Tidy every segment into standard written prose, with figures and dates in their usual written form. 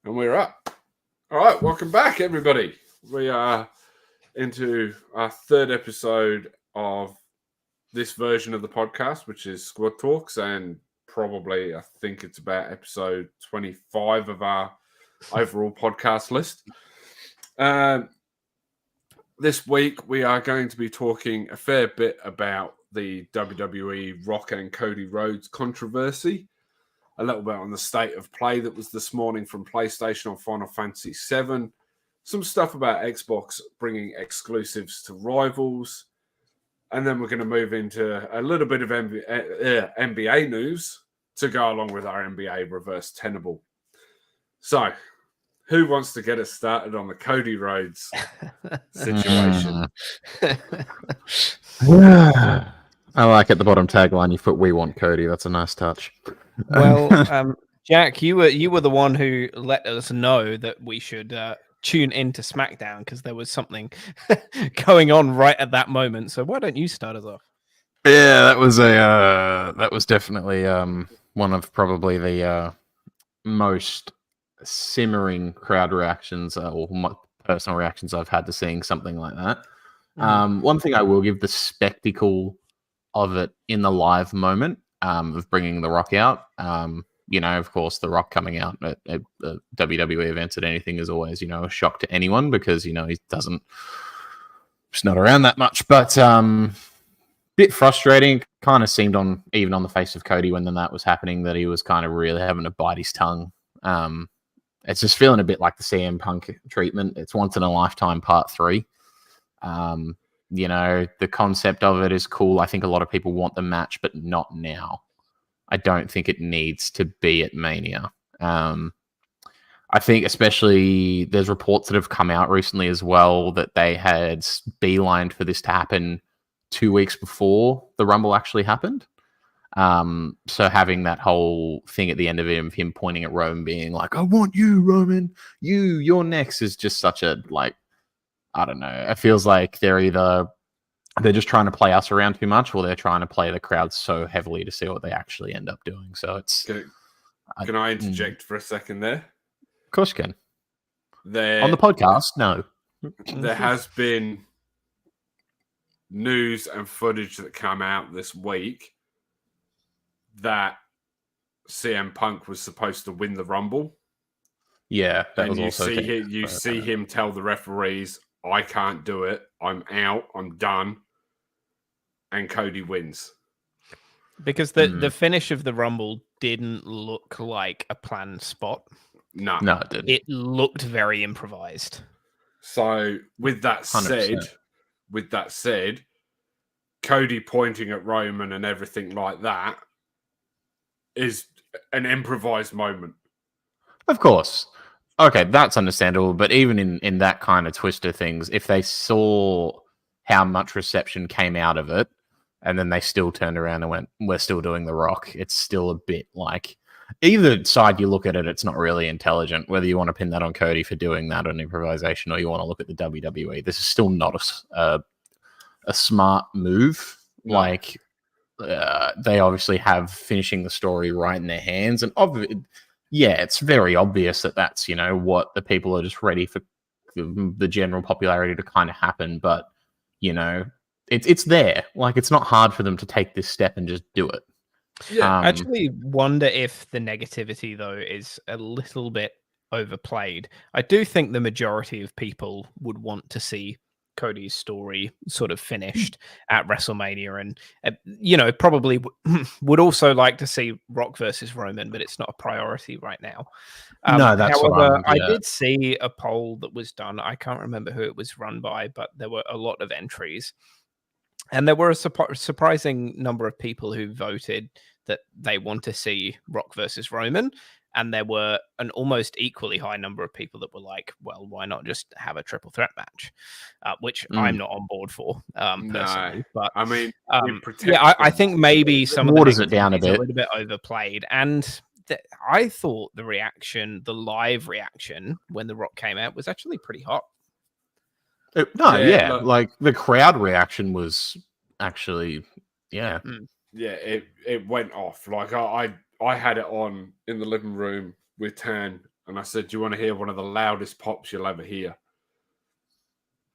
And we're up. All right, welcome back, everybody. We are into our third episode of this version of the podcast, which is Squad Talks, and probably, I think it's about episode 25 of our overall podcast list. This week, we are going to be talking a fair bit about the WWE Rock and Cody Rhodes controversy, a little bit on the state of play that was this morning from PlayStation on Final Fantasy VII, some stuff about Xbox bringing exclusives to rivals, and then we're going to move into a little bit of NBA news to go along with our NBA Reverse Tenable. So, who wants to get us started on the Cody Rhodes situation? I like at the bottom tagline you put "We want Cody." That's a nice touch. Well, Jack, you were the one who let us know that we should tune into SmackDown because there was something going on right at that moment. So why don't you start us off? Yeah, that was definitely one of probably the most simmering crowd reactions or personal reactions I've had to seeing something like that. One thing I will give, the spectacle of it in the live moment of bringing The Rock out. Of course, The Rock coming out at WWE events at anything is always, a shock to anyone because, he's not around that much. But bit frustrating. Kind of seemed even on the face of Cody when that was happening that he was kind of really having to bite his tongue. It's just feeling a bit like the CM Punk treatment. It's once in a lifetime part 3. The concept of it is cool. I think a lot of people want the match, but not now. I don't think it needs to be at Mania. I think especially there's reports that have come out recently as well that they had beelined for this to happen 2 weeks before the Rumble actually happened. So having that whole thing at the end of him pointing at Roman being like, "I want you, Roman, you're next," is just such a, I don't know. It feels like they're just trying to play us around too much, or they're trying to play the crowd so heavily to see what they actually end up doing. So it's. Can I interject for a second there? Of course you can. On the podcast, no. There has been news and footage that come out this week that CM Punk was supposed to win the Rumble. Yeah, that and was you see him tell the referees, "I can't do it. I'm out. I'm done." And Cody wins. Because the finish of the Rumble didn't look like a planned spot. No, it didn't. It looked very improvised. So with that said, Cody pointing at Roman and everything like that is an improvised moment. Of course. Okay, that's understandable. But even in that kind of twist of things, if they saw how much reception came out of it, and then they still turned around and went, "We're still doing The Rock," it's still a bit like, either side you look at it, it's not really intelligent. Whether you want to pin that on Cody for doing that on improvisation, or you want to look at the WWE, this is still not a smart move. No. They obviously have finishing the story right in their hands, and it's very obvious that that's what the people are just ready for the general popularity to kind of happen. But it's there. It's not hard for them to take this step and just do it. Yeah, I actually wonder if the negativity though is a little bit overplayed. I do think the majority of people would want to see Cody's story sort of finished at WrestleMania, and probably would also like to see Rock versus Roman, but it's not a priority right now. No, that's however, I did see a poll that was done. I can't remember who it was run by, but there were a lot of entries, and there were a surprising number of people who voted that they want to see Rock versus Roman. And there were an almost equally high number of people that were like, "Well, why not just have a triple threat match?" Which I'm not on board for personally. But I mean, I think maybe some waters it down a bit, a little bit overplayed. And I thought the live reaction when The Rock came out was actually pretty hot. The crowd reaction was actually, it went off. I had it on in the living room with Tan And I said, "Do you want to hear one of the loudest pops you'll ever hear?"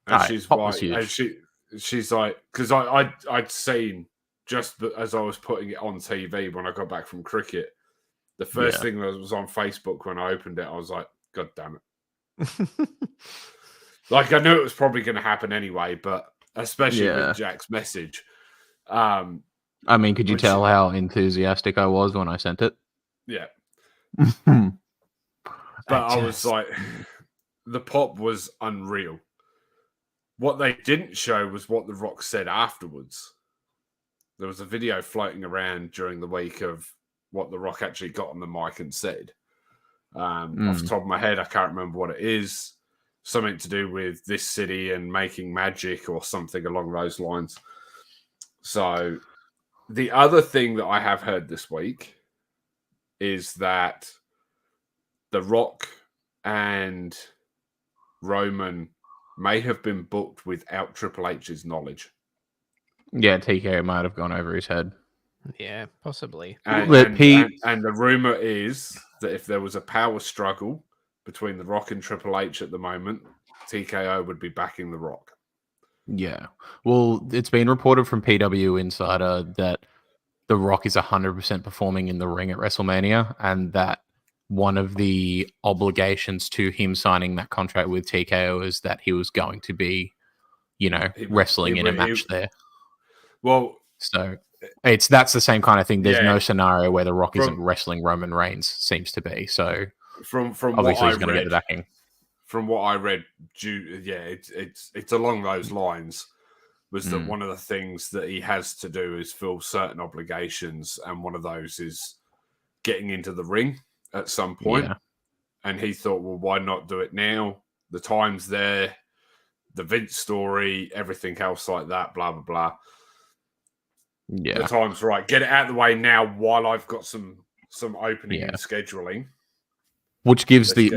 And she's pop was like, huge. and she's like, because I'd seen just as I was putting it on TV when I got back from cricket, the first thing that was on Facebook when I opened it, I was like, "God damn it!" Like I knew it was probably going to happen anyway, but especially with Jack's message. I mean, could you tell how enthusiastic I was when I sent it? Yeah. But I was like, the pop was unreal. What they didn't show was what The Rock said afterwards. There was a video floating around during the week of what The Rock actually got on the mic and said. Off the top of my head, I can't remember what it is. Something to do with this city and making magic or something along those lines. So the other thing that I have heard this week is that The Rock and Roman may have been booked without Triple H's knowledge. Yeah, TK might have gone over his head. Yeah, possibly. And the rumor is that if there was a power struggle between The Rock and Triple H at the moment, TKO would be backing The Rock. Yeah. Well, it's been reported from PW Insider that The Rock is 100% performing in the ring at WrestleMania, and that one of the obligations to him signing that contract with TKO is that he was going to be, wrestling in a match there. Well, so that's the same kind of thing. There's no scenario where The Rock isn't wrestling Roman Reigns, seems to be. So from obviously what he's going to get the backing. From what I read, it's along those lines. Was that one of the things that he has to do is fill certain obligations, and one of those is getting into the ring at some point. Yeah. And he thought, well, why not do it now? The time's there, the Vince story, everything else like that, blah, blah, blah. Yeah. The time's right. Get it out of the way now while I've got some opening and scheduling. Which gives the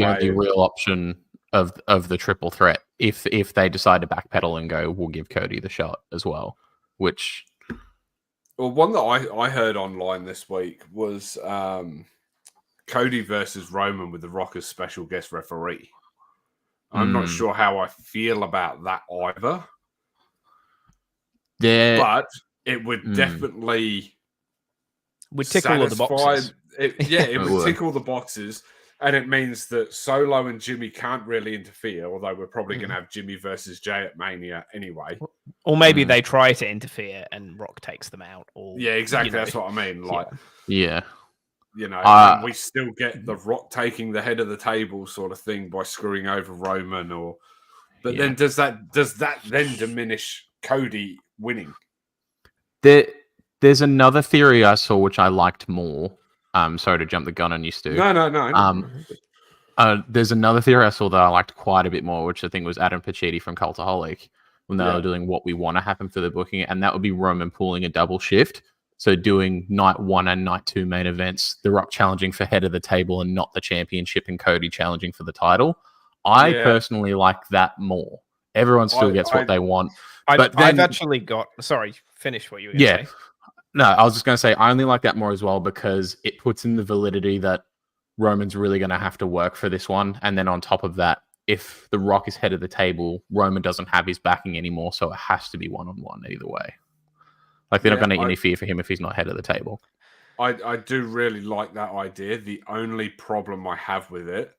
only real option of the triple threat if they decide to backpedal and go, we'll give Cody the shot as well. Which, well, one that I heard online this week was Cody versus Roman with The Rock as special guest referee. I'm not sure how I feel about that either. But it would definitely tick all of the boxes. It would tick all the boxes. And it means that Solo and Jimmy can't really interfere, although we're probably going to have Jimmy versus Jay at Mania anyway. Or maybe they try to interfere and Rock takes them out. Or yeah, exactly. That's what I mean. Like, yeah. And we still get The Rock taking the head of the table sort of thing by screwing over Roman. But then does that then diminish Cody winning? There's another theory I saw which I liked more. Sorry to jump the gun on you, Stu. No. There's another theory I saw that I liked quite a bit more, which I think was Adam Pacitti from Cultaholic, when they were doing what we want to happen for the booking, and that would be Roman pulling a double shift. So doing night 1 and night 2 main events, The Rock challenging for head of the table and not the championship, and Cody challenging for the title. I personally like that more. Everyone still gets what they want. I've actually got... Sorry, finish what you were going to say. No, I was just going to say, I only like that more as well because it puts in the validity that Roman's really going to have to work for this one. And then on top of that, if The Rock is head of the table, Roman doesn't have his backing anymore, so it has to be one-on-one either way. Like, they're not going to interfere for him if he's not head of the table. I do really like that idea. The only problem I have with it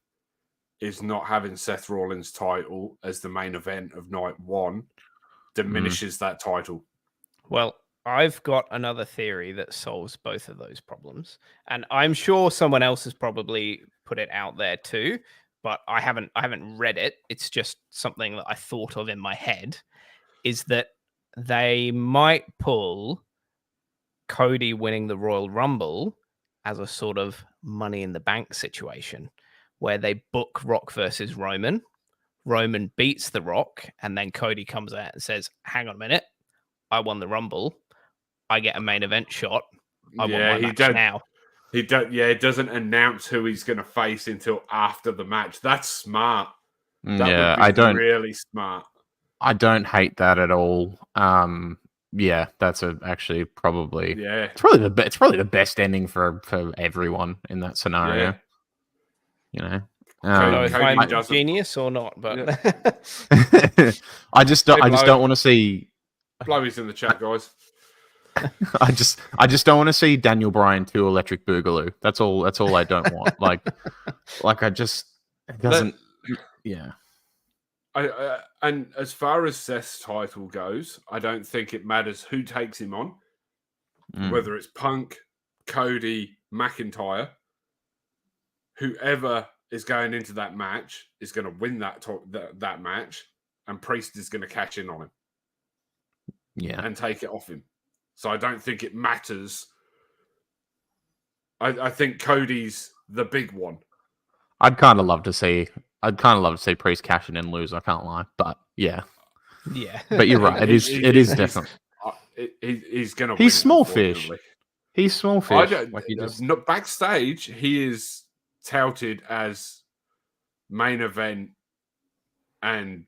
is not having Seth Rollins' title as the main event of night 1 diminishes that title. Well, I've got another theory that solves both of those problems, and I'm sure someone else has probably put it out there too, but I haven't read it. It's just something that I thought of in my head, is that they might pull Cody winning the Royal Rumble as a sort of Money in the Bank situation, where they book Rock versus Roman. Roman beats The Rock, and then Cody comes out and says, hang on a minute, I won the Rumble. I get a main event shot. I want my match now. It doesn't announce who he's going to face until after the match. That's smart. That would be really smart. I don't hate that at all. That's actually probably it's probably the best ending for everyone in that scenario. You know, I don't know if Cody I'm doesn't- genius or not, but I just don't want to see. Blowy's in the chat, guys. I just don't want to see Daniel Bryan 2 Electric Boogaloo. That's all I don't want. Like it doesn't. Yeah. And as far as Seth's title goes, I don't think it matters who takes him on, whether it's Punk, Cody, McIntyre. Whoever is going into that match is going to win that match, and Priest is going to cash in on him, and take it off him. So I don't think it matters. I think Cody's the big one. I'd kind of love to see Priest cash in and lose. I can't lie, but yeah. But you're right. It is definitely. He's going to. He's small fish. He's small fish. Backstage, he is touted as main event and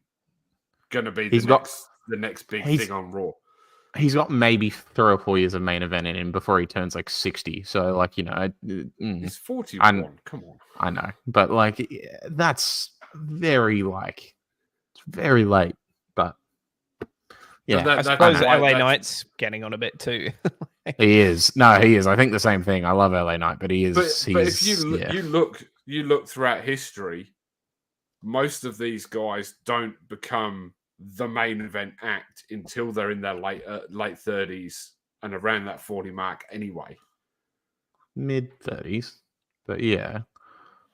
going to be the next big thing on Raw. He's got maybe 3 or 4 years of main event in him before he turns like 60. So like, you know, he's 41. Come on. I know, but like that's very it's very late. But yeah, I suppose LA Knight's getting on a bit too. He is. No, he is. I think the same thing. I love LA Knight, but he is. But if you look throughout history, most of these guys don't become the main event act until they're in their late 30s and around that 40 mark anyway. Mid 30s, but yeah.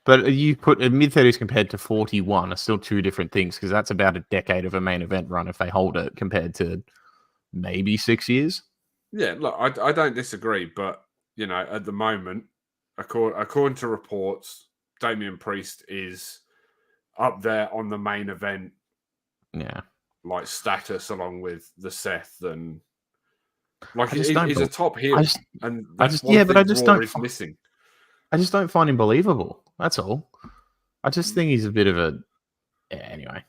But you put mid 30s compared to 41 are still 2 different things, because that's about a decade of a main event run if they hold it, compared to maybe 6 years. Yeah, look, I don't disagree, but you know, at the moment, according to reports, Damian Priest is up there on the main event, like status, along with the Seth, and like he's a top heel, and that's but I just don't missing. I just don't find him believable. That's all. I just think he's a bit of a anyway.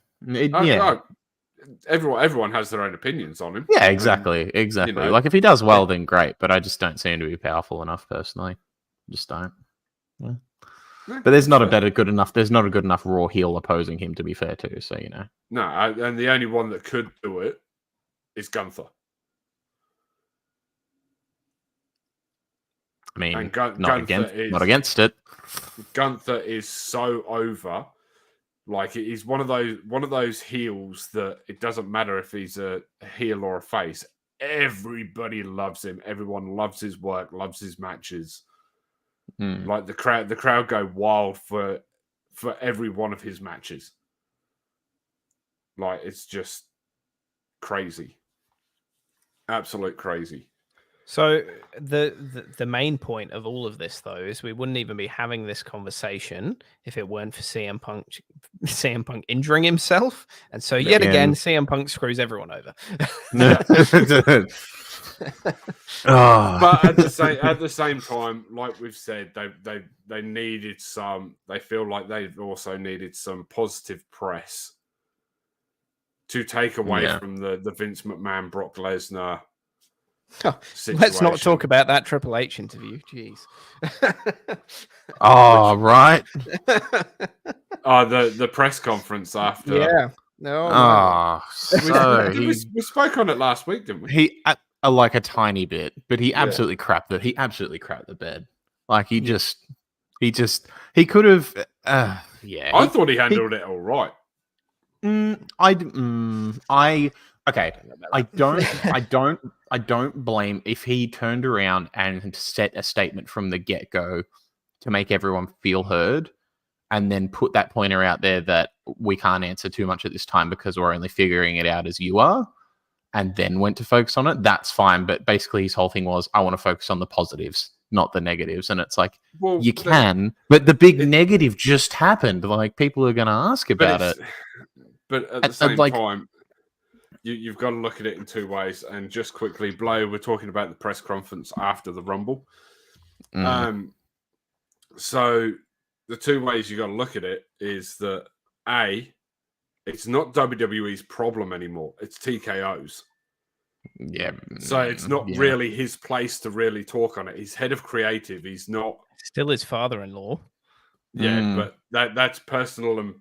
Everyone has their own opinions on him. Yeah, exactly. You know, like if he does well, then great. But I just don't see him to be powerful enough, personally. Just don't. Yeah. But there's not a good enough Raw heel opposing him, to be fair, too. So you know. No, and the only one that could do it is Gunther. I mean, not against it. Gunther is so over. Like, he's one of those heels that it doesn't matter if he's a heel or a face. Everybody loves him. Everyone loves his work, loves his matches. Like the crowd go wild for every one of his matches. Like, it's just crazy, absolute crazy. So the main point of all of this, though, is we wouldn't even be having this conversation if it weren't for CM Punk injuring himself, and so yet again, CM Punk screws everyone over. But at the same time, like we've said, they needed some. They feel like they've also needed some positive press to take away from the Vince McMahon, Brock Lesnar. Let's not talk about that Triple H interview. Jeez. Right. The press conference after. Yeah. No. We spoke on it last week, didn't we? He like a tiny bit, but he absolutely crapped it. He absolutely crapped the bed. Like he could have. I thought he handled it all right. I don't blame if he turned around and set a statement from the get-go to make everyone feel heard, and then put that pointer out there that we can't answer too much at this time because we're only figuring it out as you are, and then went to focus on it. That's fine. But basically his whole thing was, I want to focus on the positives, not the negatives. And it's like, you can, but the big negative just happened. Like, people are going to ask about it. But at the same time, you've got to look at it in 2 ways. And just quickly, Blow, we're talking about the press conference after the Rumble. So the 2 ways you got to look at it is that it's not WWE's problem anymore. It's TKO's. Yeah. So it's not really his place to really talk on it. He's head of creative. He's not. Still his father-in-law. Yeah, but that's personal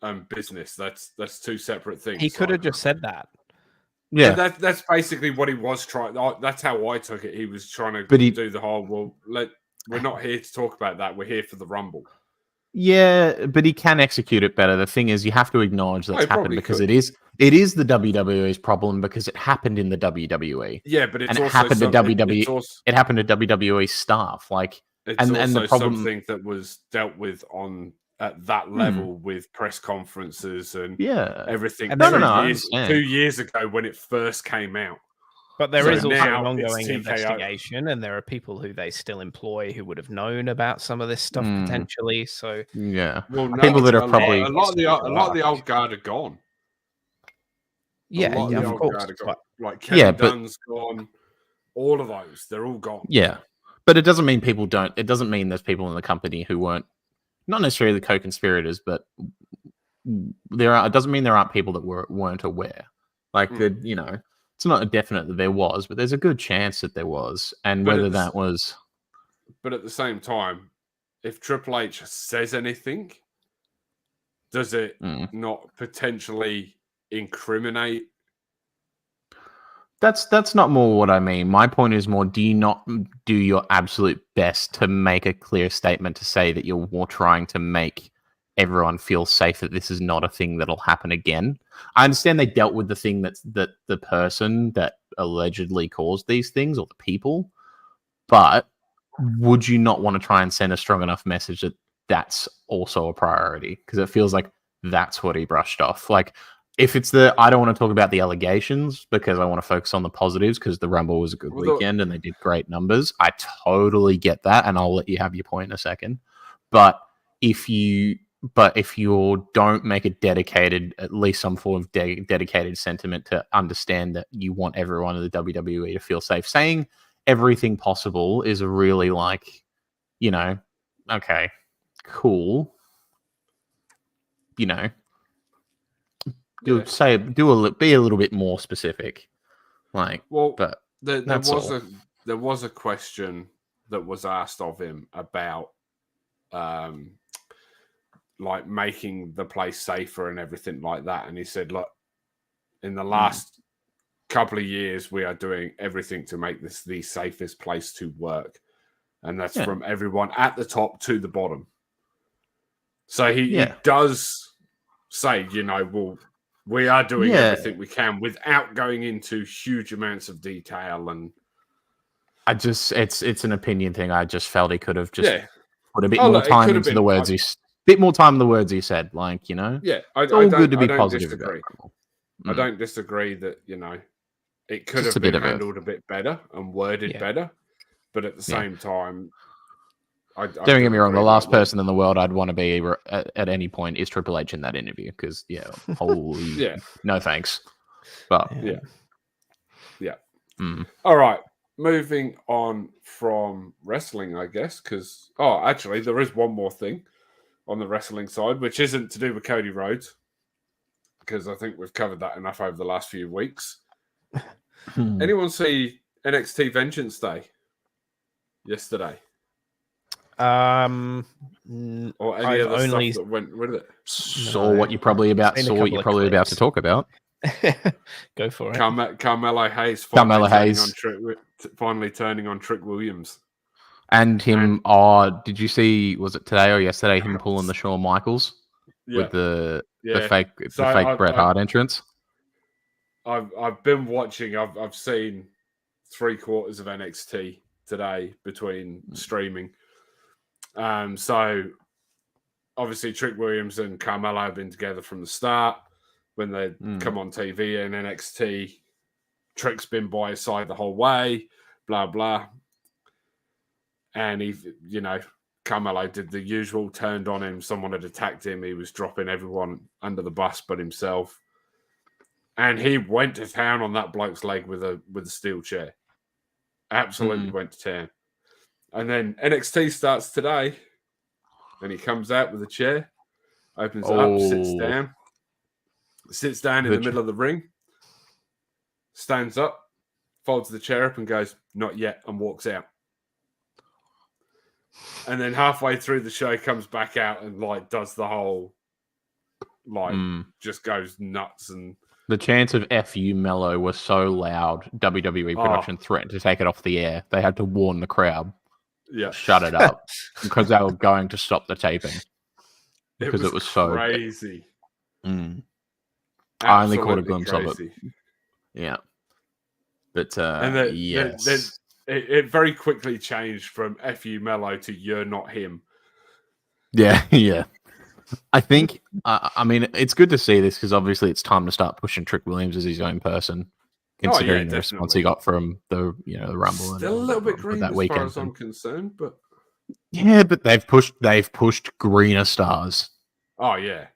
and business. That's two separate things. He could have just said that. Yeah, that's basically what he was trying. That's how I took it. He was trying to do the whole. We're not here to talk about that. We're here for the Rumble. Yeah, but he can execute it better. The thing is, you have to acknowledge that's happened because it is the WWE's problem because it happened in the WWE. Yeah, but it happened to WWE. It happened to WWE staff. It's also the problem, something that was dealt with at that level with press conferences and everything. And 2 years ago when it first came out. But there is also an ongoing investigation, and there are people who they still employ who would have known about some of this stuff potentially. So well, people that are probably a lot of the old guard are gone. Yeah, of course. Like Kevin Dunn's gone. All of those, they're all gone. Yeah, but it doesn't mean people don't. It doesn't mean there's people in the company who weren't not necessarily the co-conspirators, but it doesn't mean there aren't people that weren't aware. It's not a definite that there was, but there's a good chance that there was. And whether that was... But at the same time, if Triple H says anything, does it not potentially incriminate? That's not more what I mean. My point is more, do you not do your absolute best to make a clear statement to say that you're more trying to make everyone feels safe that this is not a thing that'll happen again? I understand they dealt with the thing that the person that allegedly caused these things or the people, but would you not want to try and send a strong enough message that that's also a priority? Because it feels like that's what he brushed off. If it's I don't want to talk about the allegations because I want to focus on the positives because the Rumble was a good weekend and they did great numbers. I totally get that, and I'll let you have your point in a second. But if you don't make a dedicated, at least some form of dedicated sentiment to understand that you want everyone in the WWE to feel safe, saying everything possible is really okay, cool. Be a little bit more specific. There was a question that was asked of him about making the place safer and everything like that, and he said, look, in the last couple of years we are doing everything to make this the safest place to work, and that's from everyone at the top to the bottom. So he does say, we are doing everything we can without going into huge amounts of detail. And it's an opinion thing. I just felt he could have just put a bit more time into the words bit more time in the words he said. It's all good to be positive. I don't disagree that it could have been handled a bit better and worded better, but at the same time, don't get me wrong. The last person in the world I'd want to be at any point is Triple H in that interview because, holy no thanks. But All right, moving on from wrestling, I guess, because actually there is one more thing on the wrestling side, which isn't to do with Cody Rhodes, because I think we've covered that enough over the last few weeks. Anyone see NXT Vengeance Day yesterday? Or any other stuff that went with it? Saw what you're probably about to talk about. Go for it. Carmelo Hayes finally turning on Trick Williams. And him, did you see, was it today or yesterday, him pulling the Shawn Michaels with the fake Bret Hart entrance? I've been watching, I've seen 3/4 of NXT today between streaming. So obviously Trick Williams and Carmelo have been together from the start. When they come on TV in NXT, Trick's been by his side the whole way, blah, blah. And Carmelo did the usual, turned on him. Someone had attacked him. He was dropping everyone under the bus but himself. And he went to town on that bloke's leg with a steel chair. Absolutely went to town. And then NXT starts today, and he comes out with a chair, opens it up, sits down in the middle of the ring, stands up, folds the chair up and goes, "Not yet," and walks out. And then halfway through the show comes back out and like does the whole just goes nuts. And the chants of "F you, Mello" were so loud. WWE production threatened to take it off the air. They had to warn the crowd. Yeah, shut it up because they were going to stop the taping because it was so crazy. I only caught a glimpse of it. Yeah, but yes. It very quickly changed from "F you, Mello" to "You're not him." Yeah, yeah. I think. I mean, it's good to see this because obviously it's time to start pushing Trick Williams as his own person, considering the response he got from the the Rumble. Still a little bit green that as weekend far as I'm concerned, but yeah, but they've pushed greener stars. Oh yeah,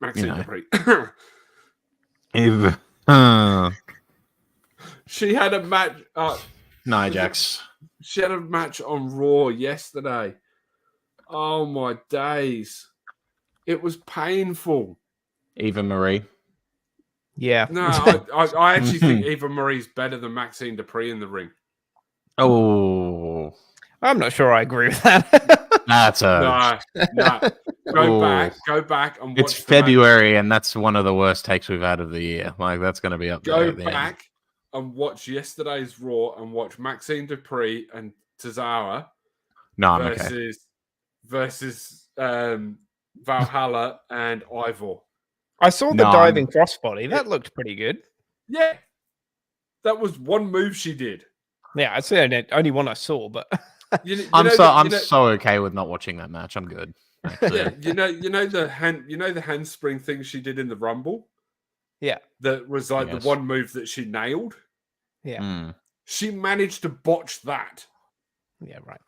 Maxine Dupree. She had a match. Nia Jax. She had a match on Raw yesterday. Oh my days! It was painful. Eva Marie. Yeah. No, I actually think Eva Marie's better than Maxine Dupree in the ring. Oh, I'm not sure I agree with that. That's a no. Go back and watch. It's February, and that's one of the worst takes we've had of the year. Like that's going to be up there. Go back and watch yesterday's Raw and watch Maxine Dupree and Tozawa versus Valhalla and Ivor. I saw the diving crossbody. That looked pretty good. Yeah, that was one move she did. Yeah, I'd say the only one I saw, but I'm so okay with not watching that match. I'm good. Yeah, you know the handspring thing she did in the Rumble. Yeah, that was like the one move that she nailed. Yeah, she managed to botch that. Yeah, right.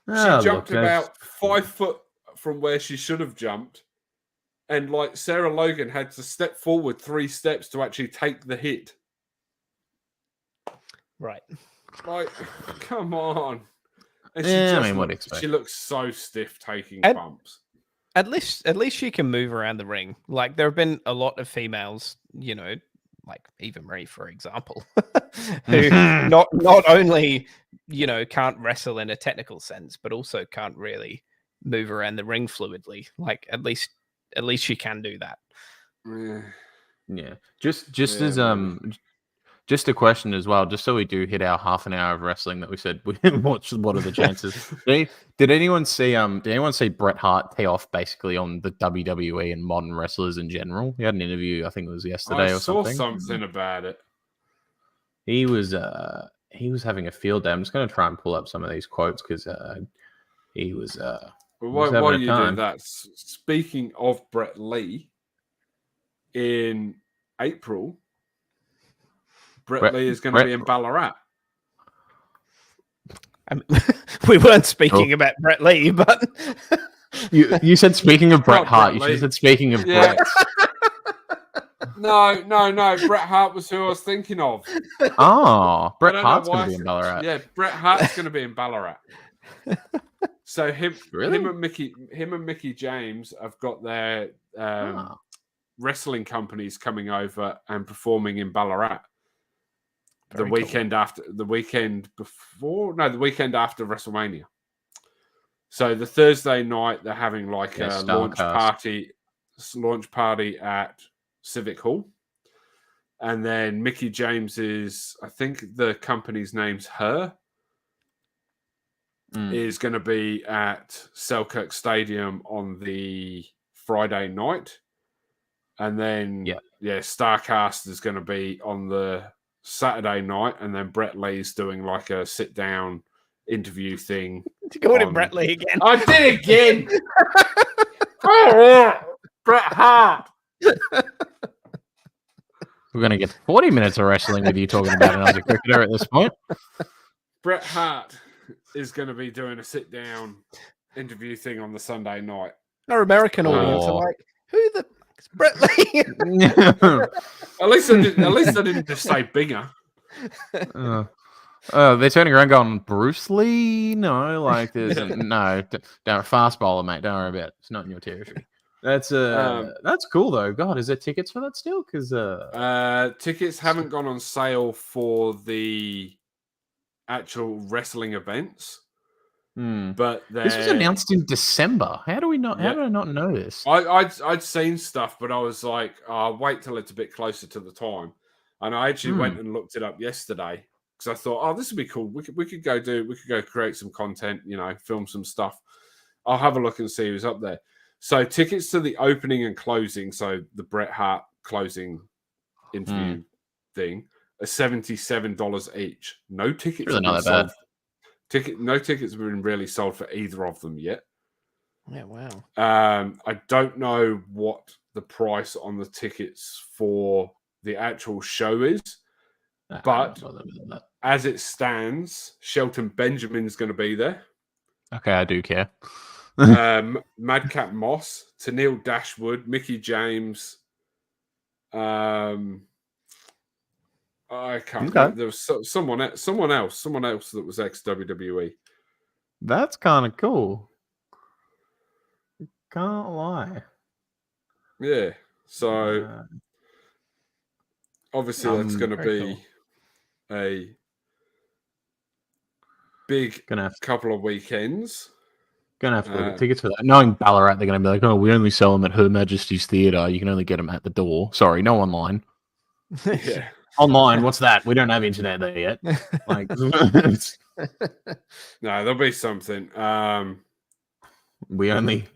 She jumped about 5 foot from where she should have jumped, and like Sarah Logan had to step forward 3 steps to actually take the hit. Right. Like, come on. And she looks so stiff taking bumps. At least she can move around the ring. Like there have been a lot of females, like Eva Marie, for example, who not only can't wrestle in a technical sense, but also can't really move around the ring fluidly. Like at least she can do that. Yeah. As just a question as well, just so we do hit our half an hour of wrestling that we said we watched. What are the chances? Did anyone see Bret Hart tee off basically on the WWE and modern wrestlers in general? He had an interview, I think it was yesterday or something. I saw something about it. He was having a field day. I'm just going to try and pull up some of these quotes because he was. While you do that, speaking of Brett Lee, in April. Brett Lee is going to be in Ballarat. We weren't speaking about Brett Lee, but you said speaking of Bret Hart. You should have said speaking of Brett. No. Bret Hart was who I was thinking of. Oh, Bret Hart's going to be in Ballarat. Yeah, Bret Hart's going to be in Ballarat. So him and Mickey James have got their wrestling companies coming over and performing in Ballarat. The weekend after WrestleMania. So the Thursday night they're having like a launch party at Civic Hall, and then Mickey James I think the company's name's is going to be at Selkirk Stadium on the Friday night, and then Starcast is going to be on the Saturday night, and then Brett Lee's doing like a sit-down interview thing. Did you go to Brett Lee again? I did again! Bret Hart! We're going to get 40 minutes of wrestling with you talking about another cricketer at this point. Bret Hart is going to be doing a sit-down interview thing on the Sunday night. Our American audience are like, who the... It's Brett Lee. At least I didn't just say Binger. They're turning around going, Bruce Lee? No, like there's don't fast bowler, mate. Don't worry about it. It's not in your territory. That's cool though. God, is there tickets for that still? Because tickets haven't gone on sale for the actual wrestling events. But this was announced in December. How do we not? How did I not know this? I'd seen stuff, but I was like, I'll wait till it's a bit closer to the time. And I actually went and looked it up yesterday because I thought, oh, this would be cool. We could go create some content, film some stuff. I'll have a look and see who's up there. So tickets to the opening and closing, so the Bret Hart closing interview thing, are $77 each. No tickets Really have not been that sold. No tickets have been really sold for either of them yet. Yeah, wow. I don't know what the price on the tickets for the actual show is, but as it stands, Shelton Benjamin's going to be there. Okay, I do care. Madcap Moss, Tennille Dashwood, Mickey James. I can't remember. There was someone else that was ex-WWE. That's kind of cool. Can't lie. Yeah. So obviously that's going to be a big couple of weekends. Gonna have to look at tickets for that. Knowing Ballarat, they're going to be like, "Oh, we only sell them at Her Majesty's Theatre. You can only get them at the door. Sorry, no online." Yeah. Online, what's that? We don't have internet there yet. Like, no, there'll be something. We only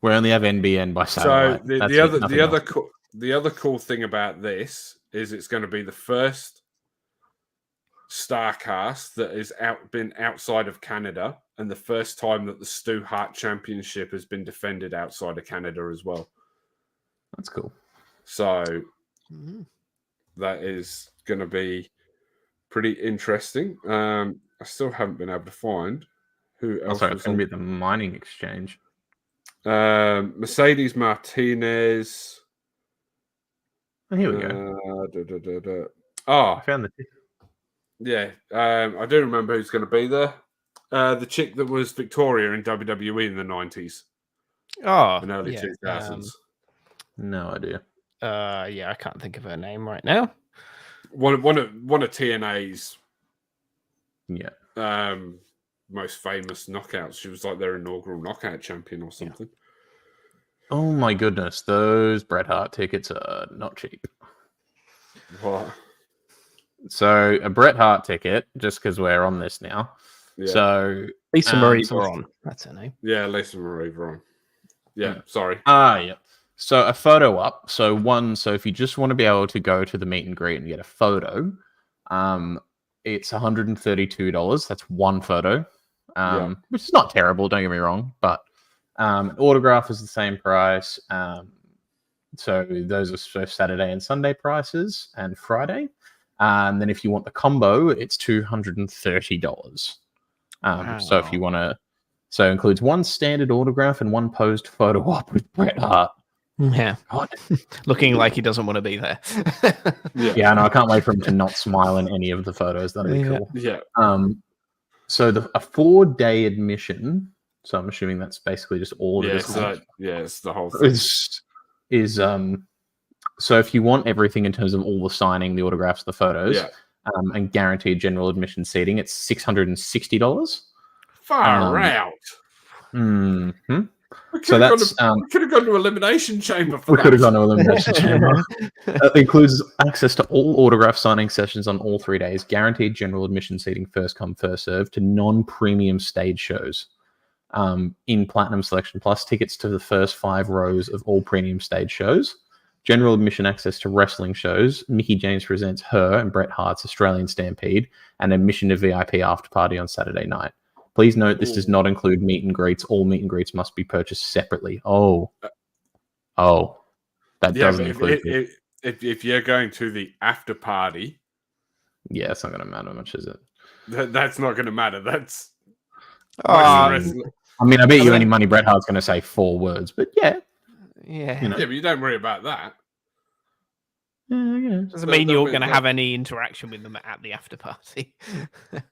have NBN by satellite. So the other cool thing about this is it's going to be the first Starcast that has been outside of Canada, and the first time that the Stu Hart Championship has been defended outside of Canada as well. That's cool. So that is going to be pretty interesting. I still haven't been able to find who else. It's going to be at the mining exchange. Mercedes Martinez. Oh, here we go. I found the ticket. Yeah, I do remember who's going to be there. The chick that was Victoria in WWE in the 90s. Oh, in early 2000s. No idea. I can't think of her name right now. One of TNA's most famous knockouts. She was like their inaugural knockout champion or something. Oh my goodness, those Bret Hart tickets are not cheap. What? So a Bret Hart ticket, just because we're on this now. Yeah. So Lisa Marie Vaughan. That's her name. Yeah, Lisa Marie Vaughan. Yeah, sorry. Yeah. So a photo up. So if you just want to be able to go to the meet and greet and get a photo, it's $132. That's one photo, which is not terrible. Don't get me wrong, but autograph is the same price. So those are Saturday and Sunday prices, and Friday. And then if you want the combo, it's $230. Wow. So if you want to, so it includes one standard autograph and one posed photo op with Bret Hart. Yeah, looking like he doesn't want to be there. Yeah, no, I can't wait for him to not smile in any of the photos. That'd be cool. Yeah. So a 4-day admission. So I'm assuming that's basically just all. It's the whole thing. So if you want everything in terms of all the signing, the autographs, the photos, and guaranteed general admission seating, it's $660. Far out. Mm-hmm. We could have gone to Elimination Chamber for that. We could have gone to Elimination Chamber. It includes access to all autograph signing sessions on all 3 days, guaranteed general admission seating, first come, first serve, to non-premium stage shows in Platinum Selection Plus, tickets to the first 5 rows of all premium stage shows, general admission access to wrestling shows, Mickey James Presents Her and Bret Hart's Australian Stampede, and admission to VIP after party on Saturday night. Please note this does not include meet and greets. All meet and greets must be purchased separately. That doesn't include it. If you're going to the after party, it's not going to matter much, is it? That's not going to matter. That's. I mean, I bet you any money Bret Hart's going to say 4 words, but yeah. But you don't worry about that. Doesn't mean you're going to have any interaction with them at the after party.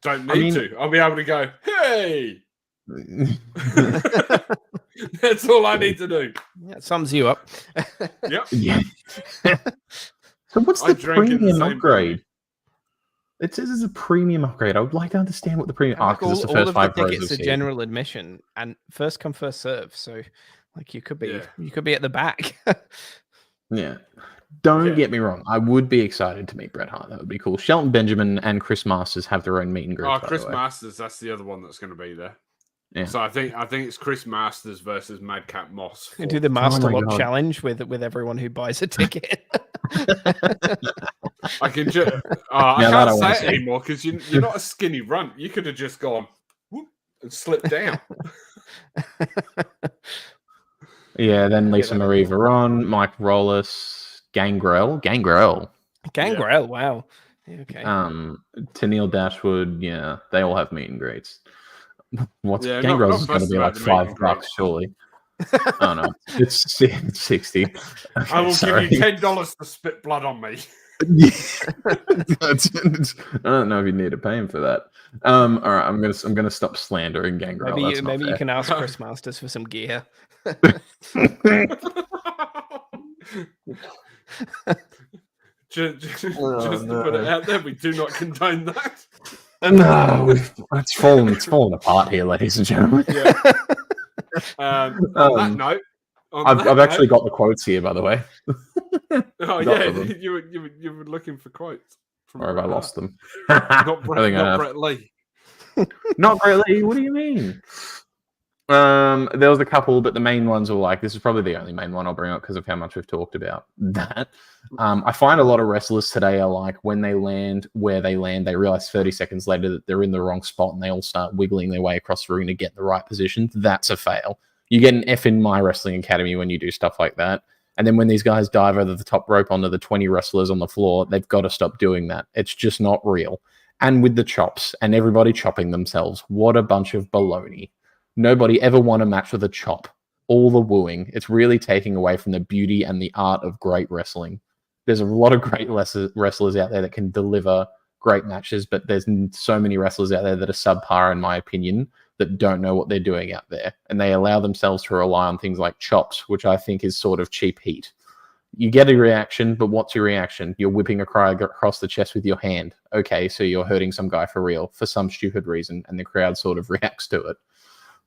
Don't need to. I'll be able to go, hey! That's all I need to do. That sums you up. Yep. Yeah. So what's the premium upgrade? It says it's a premium upgrade. I would like to understand what the premium. And, like, because it's the all first of the 5 rows tickets of are season. general admission and first come first serve. So, like, you could be at the back. Yeah. Don't get me wrong. I would be excited to meet Bret Hart. That would be cool. Shelton Benjamin and Chris Masters have their own meet and greet. Oh, Chris Masters, that's the other one that's going to be there. Yeah. So I think it's Chris Masters versus Madcap Moss. You do the Master Lock challenge with everyone who buys a ticket. I can just I can't say it anymore because you're not a skinny runt. You could have just gone whoop, and slipped down. Yeah, then Lisa Marie Veron, Mike Rollis, Gangrel. Yeah. Wow. Yeah, okay. Tennille Dashwood. Yeah, they all have meet and greets. Gangrel's is going to be like $5, surely. Oh no, it's 60. Okay, I will give you $10 to spit blood on me. I don't know if you need to pay him for that. All right, I'm gonna stop slandering Gangrel. Maybe you can ask Chris Masters for some gear. just to put it out there, we do not condone that. No, it's fallen apart here, ladies and gentlemen. Yeah. On that note, I've actually got the quotes here, by the way. Oh yeah, you were looking for quotes. Or have I lost them? Not Brett Lee. Not Brett Lee. What do you mean? There was a couple, but the main ones were like, this is probably the only main one I'll bring up because of how much we've talked about that. I find a lot of wrestlers today are like, when they land where they land, they realize 30 seconds later that they're in the wrong spot and they all start wiggling their way across the ring to get in the right position. That's a fail. You get an F in My Wrestling Academy when you do stuff like that. And then when these guys dive over the top rope onto the 20 wrestlers on the floor, they've got to stop doing that. It's just not real. And with the chops and everybody chopping themselves, what a bunch of baloney. Nobody ever won a match with a chop. All the wooing. It's really taking away from the beauty and the art of great wrestling. There's a lot of great wrestlers out there that can deliver great matches, but there's so many wrestlers out there that are subpar, in my opinion, that don't know what they're doing out there. And they allow themselves to rely on things like chops, which I think is sort of cheap heat. You get a reaction, but what's your reaction? You're whipping a crowd across the chest with your hand. Okay, so you're hurting some guy for real, for some stupid reason, and the crowd sort of reacts to it.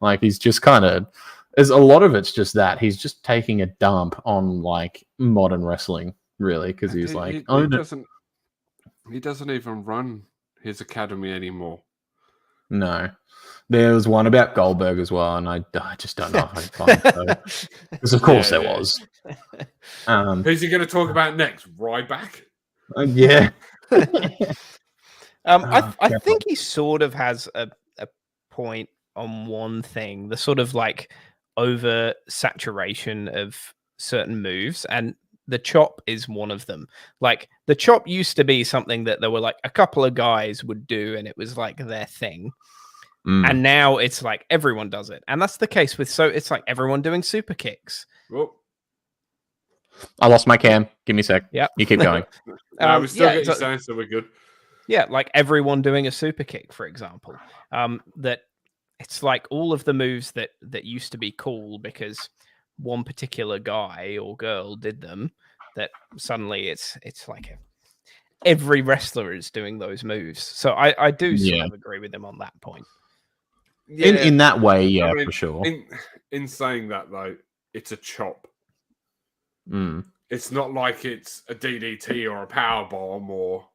Like, he's just kind of... There's a lot of it's just that. He's just taking a dump on, like, modern wrestling, really, because he's like... He doesn't even run his academy anymore. No. There was one about Goldberg as well, and I just don't know if I can find it. Because of course there was. Who's he going to talk about next? Ryback? Yeah. I think he sort of has a point on one thing, the sort of like over saturation of certain moves, and the chop is one of them. Like, the chop used to be something that there were like a couple of guys would do, and it was like their thing. And now it's like everyone does it. And that's the case with, so it's like everyone doing super kicks. Whoa. I lost my cam. Give me a sec. Yeah. You keep going. We still get you saying, so we're good. Yeah, like everyone doing a super kick, for example. That it's like all of the moves that used to be cool because one particular guy or girl did them, that suddenly it's like every wrestler is doing those moves. So I do sort of agree with him on that point. Yeah, in that way, yeah, I mean, for sure. In saying that, though, it's a chop. It's not like it's a DDT or a power bomb, or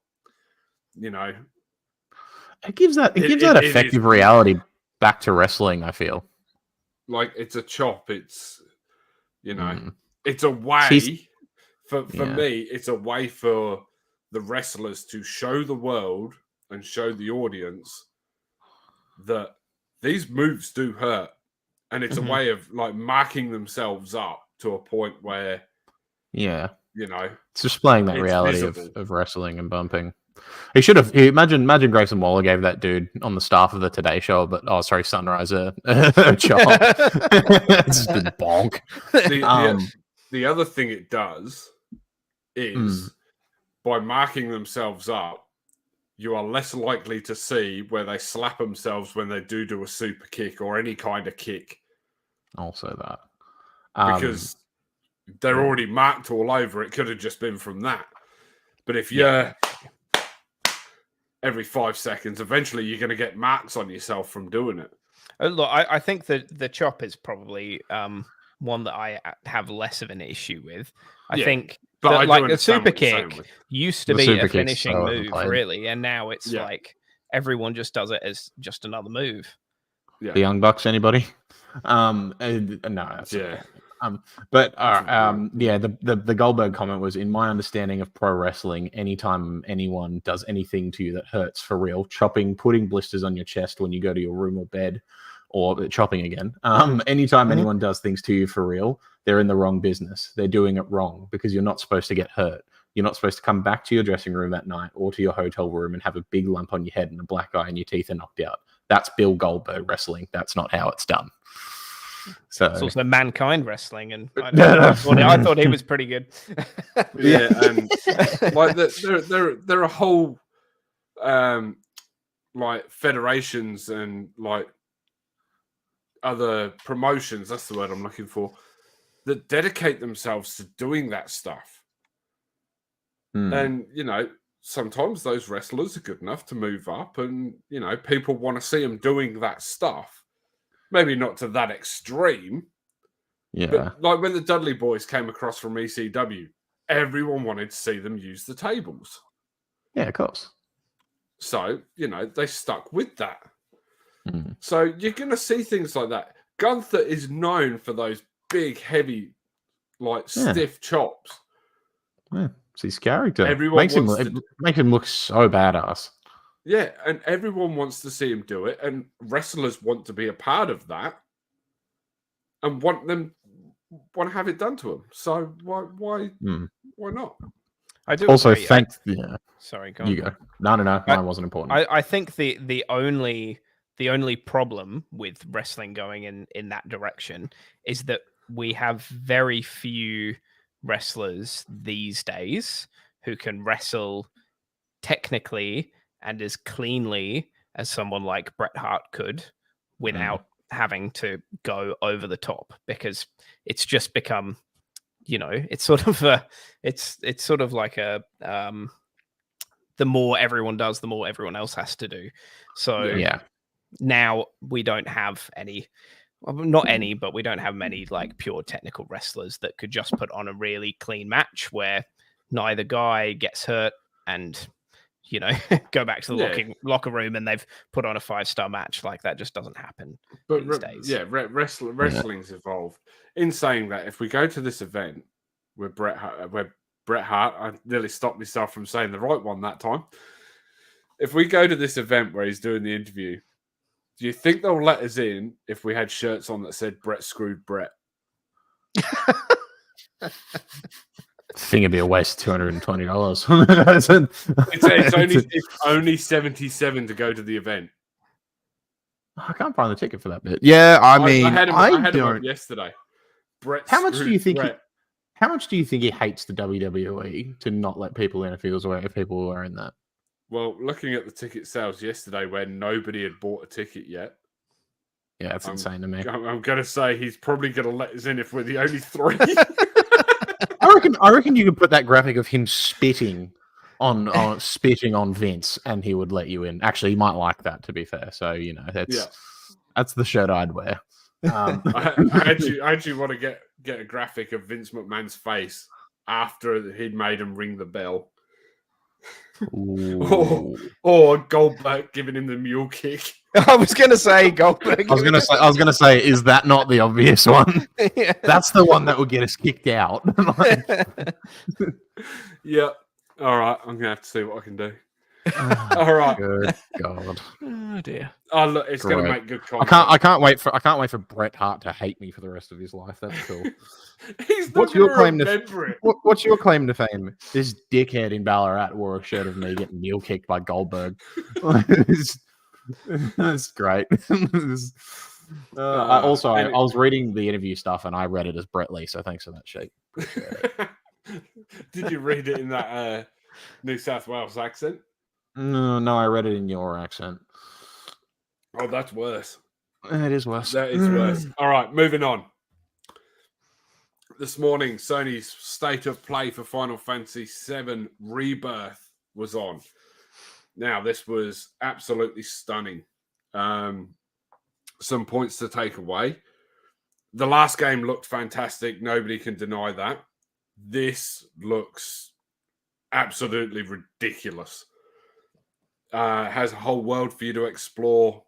it gives that effective reality back to wrestling. I feel like it's a chop. It's it's a way for me. It's a way for the wrestlers to show the world and show the audience that these moves do hurt, and it's a way of like marking themselves up to a point where, it's displaying that reality of wrestling and bumping. He should have. Imagine Grayson Waller gave that dude on the staff of the Today Show, Sunrise a chop. It's just been bonk. The other thing it does is by marking themselves up, you are less likely to see where they slap themselves when they do a super kick or any kind of kick. Also that. Because they're already marked all over. It could have just been from that. But if you're every 5 seconds. Eventually, you're going to get marks on yourself from doing it. Look, I think that the chop is probably one that I have less of an issue with. I think but that, I do like, the understand super what you're saying kick with- used to The be super a kick's finishing so move, overplayed. really, and now it's Yeah. like everyone just does it as just another move. The Young Bucks, anybody? No, that's Yeah. but the Goldberg comment was, in my understanding of pro wrestling, anytime anyone does anything to you that hurts for real, chopping, putting blisters on your chest when you go to your room or bed, or chopping again, anytime anyone does things to you for real, they're in the wrong business. They're doing it wrong, because you're not supposed to get hurt. You're not supposed to come back to your dressing room that night or to your hotel room and have a big lump on your head and a black eye and your teeth are knocked out. That's Bill Goldberg wrestling. That's not how it's done. So It's also Mankind wrestling, and I thought he was pretty good. Yeah, and like there are whole like federations and like other promotions, that's the word I'm looking for, that dedicate themselves to doing that stuff. And sometimes those wrestlers are good enough to move up, and people want to see them doing that stuff. Maybe not to that extreme. Yeah. But like when the Dudley Boys came across from ECW, everyone wanted to see them use the tables. Yeah, of course. So, they stuck with that. So you're going to see things like that. Gunther is known for those big, heavy, like stiff chops. Yeah, it's his character. Everyone Makes him look so badass. Yeah, and everyone wants to see him do it, and wrestlers want to be a part of that, and want to have it done to them. So why not? I do also agree. Sorry, go on. You go. No, mine wasn't important. I think the only problem with wrestling going in that direction is that we have very few wrestlers these days who can wrestle technically and as cleanly as someone like Bret Hart could without having to go over the top, because it's just become, it's sort of like a the more everyone does, the more everyone else has to do. So now we don't have any, well, not any, but we don't have many like pure technical wrestlers that could just put on a really clean match where neither guy gets hurt and go back to the locker room and they've put on a 5-star match. Like, that just doesn't happen these days. Yeah, wrestling's evolved. In saying that, if we go to this event where Bret Hart, I nearly stopped myself from saying the right one that time. If we go to this event where he's doing the interview, do you think they'll let us in if we had shirts on that said Bret screwed Bret? I think it'd be a waste of $220. It's only $77 to go to the event. I can't find the ticket for that bit. Yeah, I mean, I had him up yesterday. How much do you think? How much do you think he hates the WWE to not let people in if people were wearing that? Well, looking at the ticket sales yesterday, where nobody had bought a ticket yet. Yeah, that's insane to me. I'm going to say he's probably going to let us in if we're the only 3. I reckon you could put that graphic of him spitting on Vince, and he would let you in. Actually, he might like that, to be fair. So that's the shirt I'd wear. I actually want to get a graphic of Vince McMahon's face after he'd made him ring the bell. or Goldberg giving him the mule kick. I was going to say Goldberg. I was going to say, is that not the obvious one? Yeah. That's the one that will get us kicked out. Yeah. All right. I'm going to have to see what I can do. All right. Good God. Oh dear. Oh look, it's going to make good content. I can't wait for Bret Hart to hate me for the rest of his life. That's cool. What's your claim to What's your claim to fame? This dickhead in Ballarat wore a shirt of me getting mule kicked by Goldberg. That's great. I was reading the interview stuff and I read it as Brett Lee, so thanks for that, Sheik. Did you read it in that New South Wales accent? No, I read it in your accent. Oh, that's worse. It is worse. That is worse. All right, moving on. This morning, Sony's State of Play for Final Fantasy VII Rebirth was on. Now, this was absolutely stunning. Some points to take away. The last game looked fantastic. Nobody can deny that. This looks absolutely ridiculous. Has a whole world for you to explore.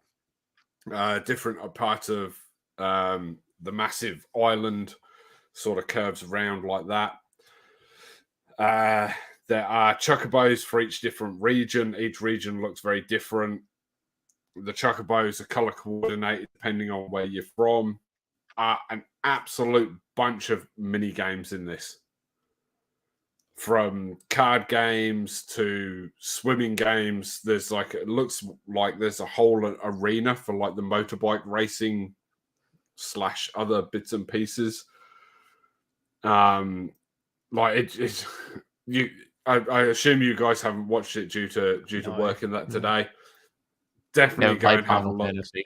Different parts of the massive island sort of curves around like that. There are chocobos for each different region. Each region looks very different. The chocobos are color coordinated depending on where you're from. An absolute bunch of mini games in this, from card games to swimming games. There's like, it looks like there's a whole arena for like the motorbike racing / other bits and pieces. Like it's you. I assume you guys haven't watched it due to work in that today. Definitely go and have a look. Fantasy.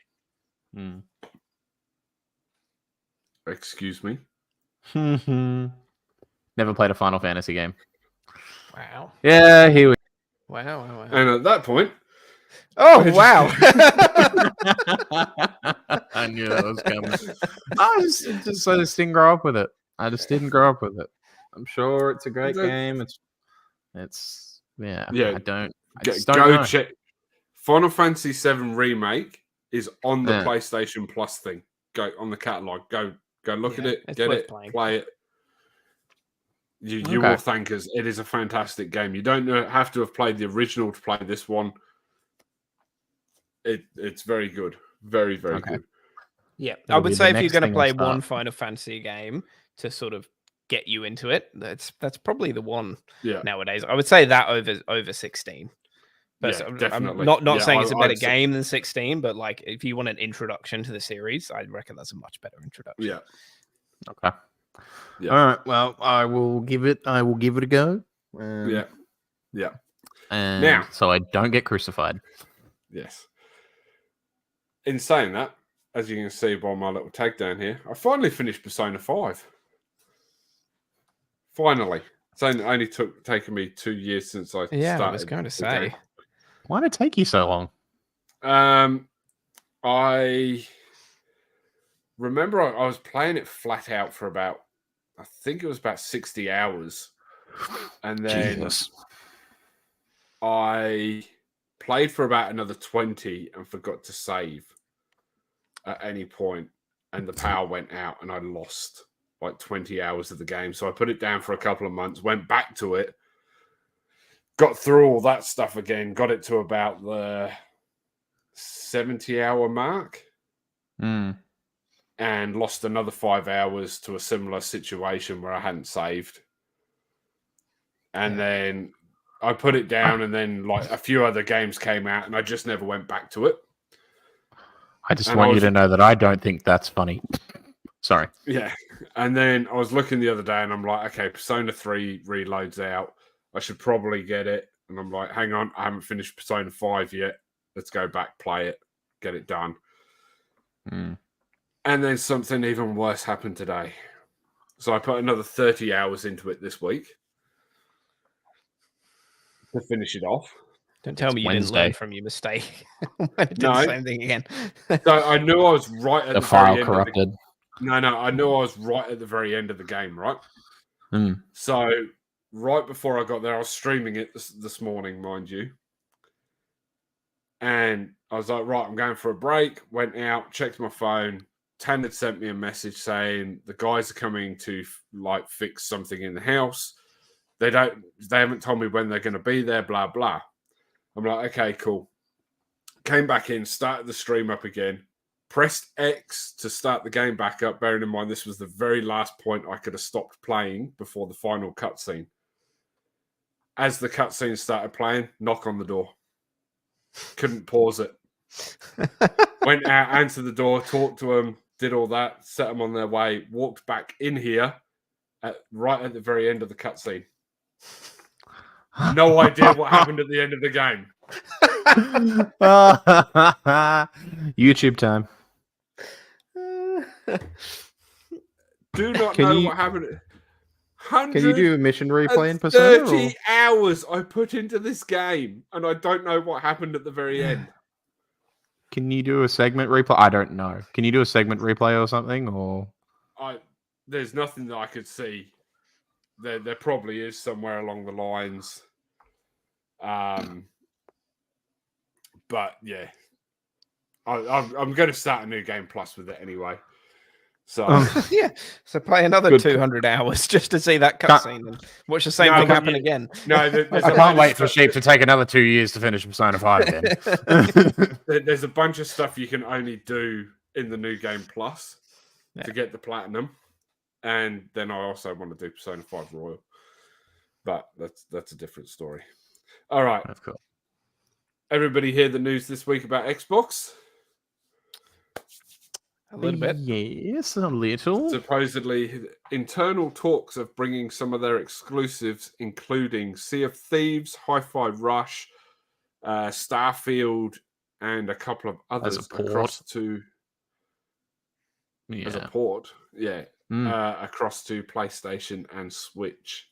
Excuse me. Never played a Final Fantasy game. Wow. Yeah, here we Wow. And at that point, Oh, wow. I knew that was coming. I just didn't grow up with it. I just didn't grow up with it. I'm sure it's a great game. It's yeah. I just don't know. Check. Final Fantasy VII Remake is on the PlayStation Plus thing. Go on the catalog. Go look at it. Get it. Play it. You will thank us. It is a fantastic game. You don't have to have played the original to play this one. It's very good. Very, very good. Yeah. I would say if you're going to play one Final Fantasy game to sort of get you into it, that's probably the one nowadays. I would say that over 16. But definitely. I'm not saying it's a better game than 16, but like if you want an introduction to the series, I reckon that's a much better introduction. Yeah. Okay. Yeah. All right. Well, I will give it a go. Yeah. And now, so I don't get crucified. Yes. In saying that, as you can see by my little tag down here, I finally finished Persona 5. Finally. It's only taken me 2 years since I started. I was going to say. Why did it take you so long? I remember I was playing it flat out for about, I think it was about 60 hours. And then I played for about another 20 and forgot to save at any point, and the power went out and I lost like 20 hours of the game. So I put it down for a couple of months, went back to it, got through all that stuff again, got it to about the 70-hour mark, and lost another 5 hours to a similar situation where I hadn't saved. And then I put it down, and then like a few other games came out, and I just never went back to it. I just want you to know that I don't think that's funny. Sorry. Yeah. And then I was looking the other day, and I'm like, okay, Persona 3 reloads out. I should probably get it. And I'm like, hang on, I haven't finished Persona 5 yet. Let's go back, play it, get it done. And then something even worse happened today. So I put another 30 hours into it this week to finish it off. Don't tell me you didn't learn from your mistake. I did the same thing again. So I knew I was right at the file very corrupted. End of No, I knew I was right at the very end of the game, right? So right before I got there, I was streaming it this morning, mind you. And I was like, right, I'm going for a break. Went out, checked my phone. Tan had sent me a message saying the guys are coming to like fix something in the house. They haven't told me when they're going to be there, blah, blah. I'm like, okay, cool. Came back in, started the stream up again, pressed X to start the game back up, bearing in mind this was the very last point I could have stopped playing before the final cutscene. As the cutscene started playing, knock on the door. Couldn't pause it. Went out, answered the door, talked to them, did all that, set them on their way, walked back in here right at the very end of the cutscene. No idea what happened at the end of the game. YouTube time. Do not know what happened. Can you do a mission replay in Persona? 30 hours I put into this game, and I don't know what happened at the very end. Can you do a segment replay? I don't know. Can you do a segment replay or something? Or there's nothing that I could see. There probably is somewhere along the lines. But yeah, I'm going to start a new game plus with it anyway. So yeah, so play another 200 hours just to see that cutscene and watch the same thing happen again. No, I can't wait for Sheep to take another 2 years to finish Persona 5 again. There's a bunch of stuff you can only do in the new game plus to get the platinum, and then I also want to do Persona 5 Royal, but that's a different story. All right, that's cool. Everybody hear the news this week about Xbox? A little bit. Yes, a little. Supposedly, internal talks of bringing some of their exclusives, including Sea of Thieves, Hi-Fi Rush, Starfield, and a couple of others across to... As a port, across to PlayStation and Switch.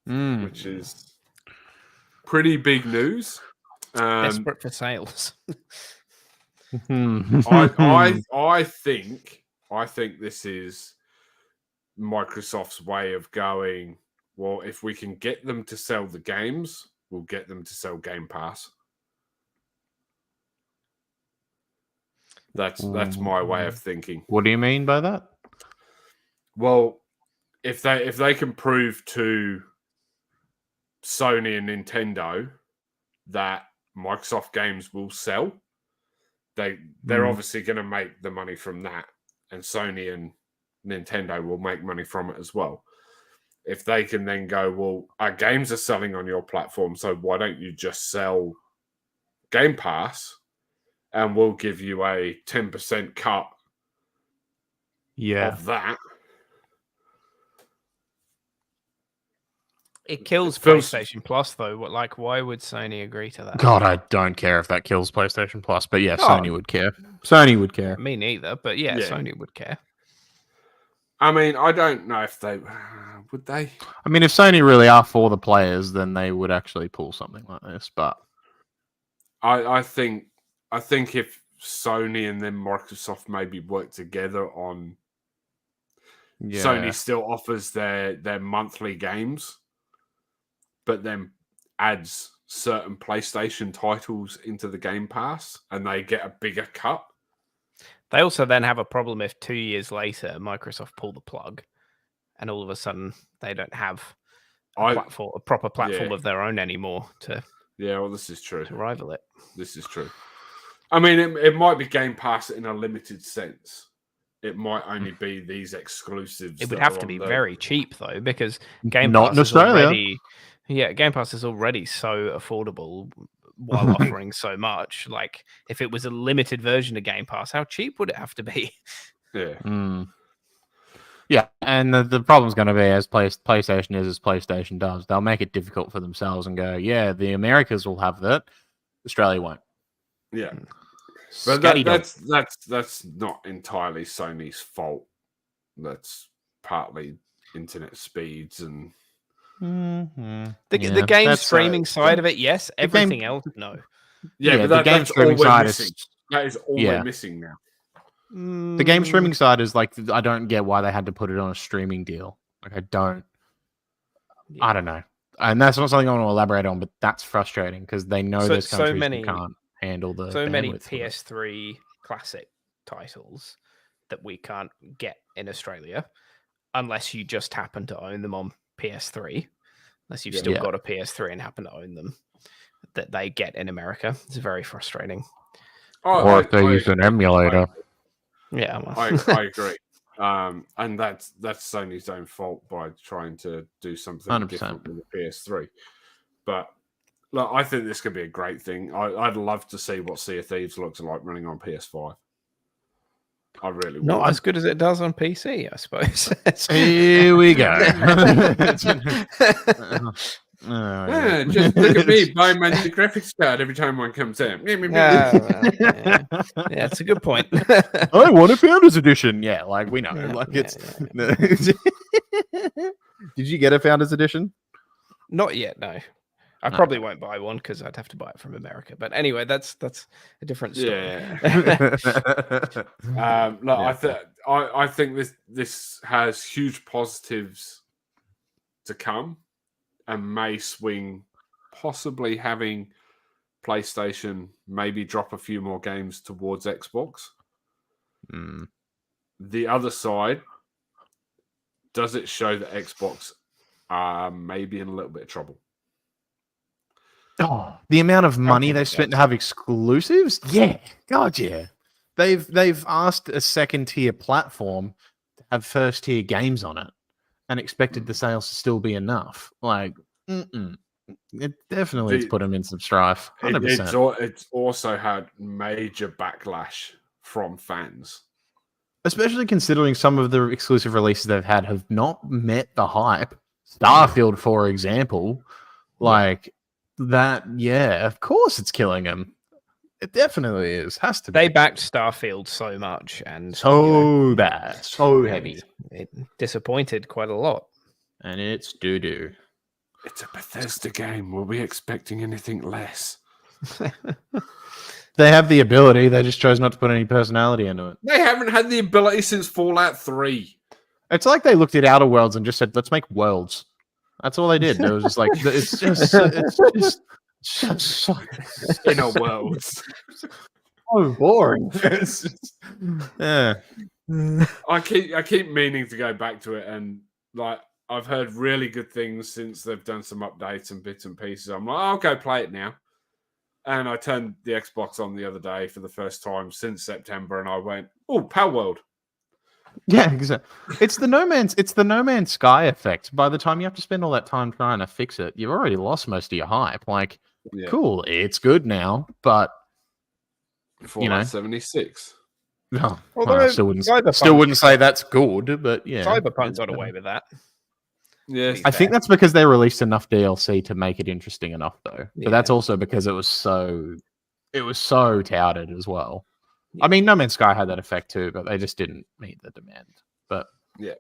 Which is pretty big news. Desperate for sales. I think this is Microsoft's way of going, well, if we can get them to sell the games, we'll get them to sell Game Pass. That's my way of thinking. What do you mean by that? Well, if they can prove to Sony and Nintendo that Microsoft games will sell, they're obviously going to make the money from that, and Sony and Nintendo will make money from it as well. If they can then go, well, our games are selling on your platform, so why don't you just sell Game Pass, and we'll give you a 10% cut of that. It kills PlayStation Plus, though. Why would Sony agree to that? God, I don't care if that kills PlayStation Plus, but yeah, Sony would care. Sony would care. Me neither, but yeah, Sony would care. I mean, I don't know if they would they. I mean, if Sony really are for the players, then they would actually pull something like this. But I think if Sony and then Microsoft maybe work together on, Sony still offers their monthly games, but then adds certain PlayStation titles into the Game Pass, and they get a bigger cut. They also then have a problem if 2 years later Microsoft pull the plug, and all of a sudden they don't have a proper platform of their own anymore to. Yeah, well, this is true. To rival it. This is true. I mean, it might be Game Pass in a limited sense. It might only be these exclusives. It would have to be very cheap, though, because Game Pass in Australia. Game Pass is already so affordable while offering so much. Like, if it was a limited version of Game Pass, how cheap would it have to be? Yeah. Yeah, and the problem's going to be as PlayStation is as PlayStation does. They'll make it difficult for themselves and go, yeah, the Americas will have that. Australia won't. Yeah. But that's not entirely Sony's fault. That's partly internet speeds and the game streaming side of it. Yes, everything else, no. Yeah, but the game streaming side is all we're missing now. The game streaming side is like, I don't get why they had to put it on a streaming deal. Like, I don't know. And that's not something I want to elaborate on, but that's frustrating because they know there's countries that can't handle the many PS3 classic titles that we can't get in Australia unless you just happen to own them on PS3, unless you've still got a PS3 and happen to own them, that they get in America. It's very frustrating. Or if they use an emulator. I agree. And that's Sony's own fault by trying to do something 100%. different with the PS3. But look, I think this could be a great thing. I'd love to see what Sea of Thieves looks like running on PS5. I really would. Not as good as it does on PC, I suppose. Here we go. Just look at me buying my new graphics card every time one comes out. Yeah, it's a good point. I want a Founders Edition. Yeah, like we know. Did you get a Founders Edition? Not yet, no. I No. probably won't buy one because I'd have to buy it from America. But anyway, that's a different story. I think this has huge positives to come, and may swing possibly having PlayStation maybe drop a few more games towards Xbox. The other side, does it show that Xbox are maybe in a little bit of trouble? Oh, the amount of money they've spent to have exclusives? Yeah, God, yeah. They've asked a second tier platform to have first tier games on it, and expected the sales to still be enough. Like, it definitely has put them in some strife. 100%. It's also had major backlash from fans, especially considering some of the exclusive releases they've had have not met the hype. Starfield, for example, like. That, yeah, of course it's killing them. It definitely is. Has to be. They backed Starfield so much and so bad, so heavy. It disappointed quite a lot. And it's doo-doo. It's a Bethesda game. Were we expecting anything less? They have the ability. They just chose not to put any personality into it. They haven't had the ability since Fallout 3. It's like they looked at Outer Worlds and just said, let's make worlds. That's all they did. It was just like, it's just Inner Worlds. So boring. Yeah. I keep meaning to go back to it, and like I've heard really good things since they've done some updates and bits and pieces. I'm like, I'll go play it now. And I turned the Xbox on the other day for the first time since September, and I went, oh, Pal World. Yeah, exactly. It's the No Man's Sky effect. By the time you have to spend all that time trying to fix it, you've already lost most of your hype. Like, cool, it's good now, but Fallout 76. No, I still wouldn't say that's good, but yeah, Cyberpunk got away with that. Yes, I think that's because they released enough DLC to make it interesting enough, though. But that's also because it was so touted as well. Yeah. I mean, No Man's Sky had that effect too, but they just didn't meet the demand. But yeah,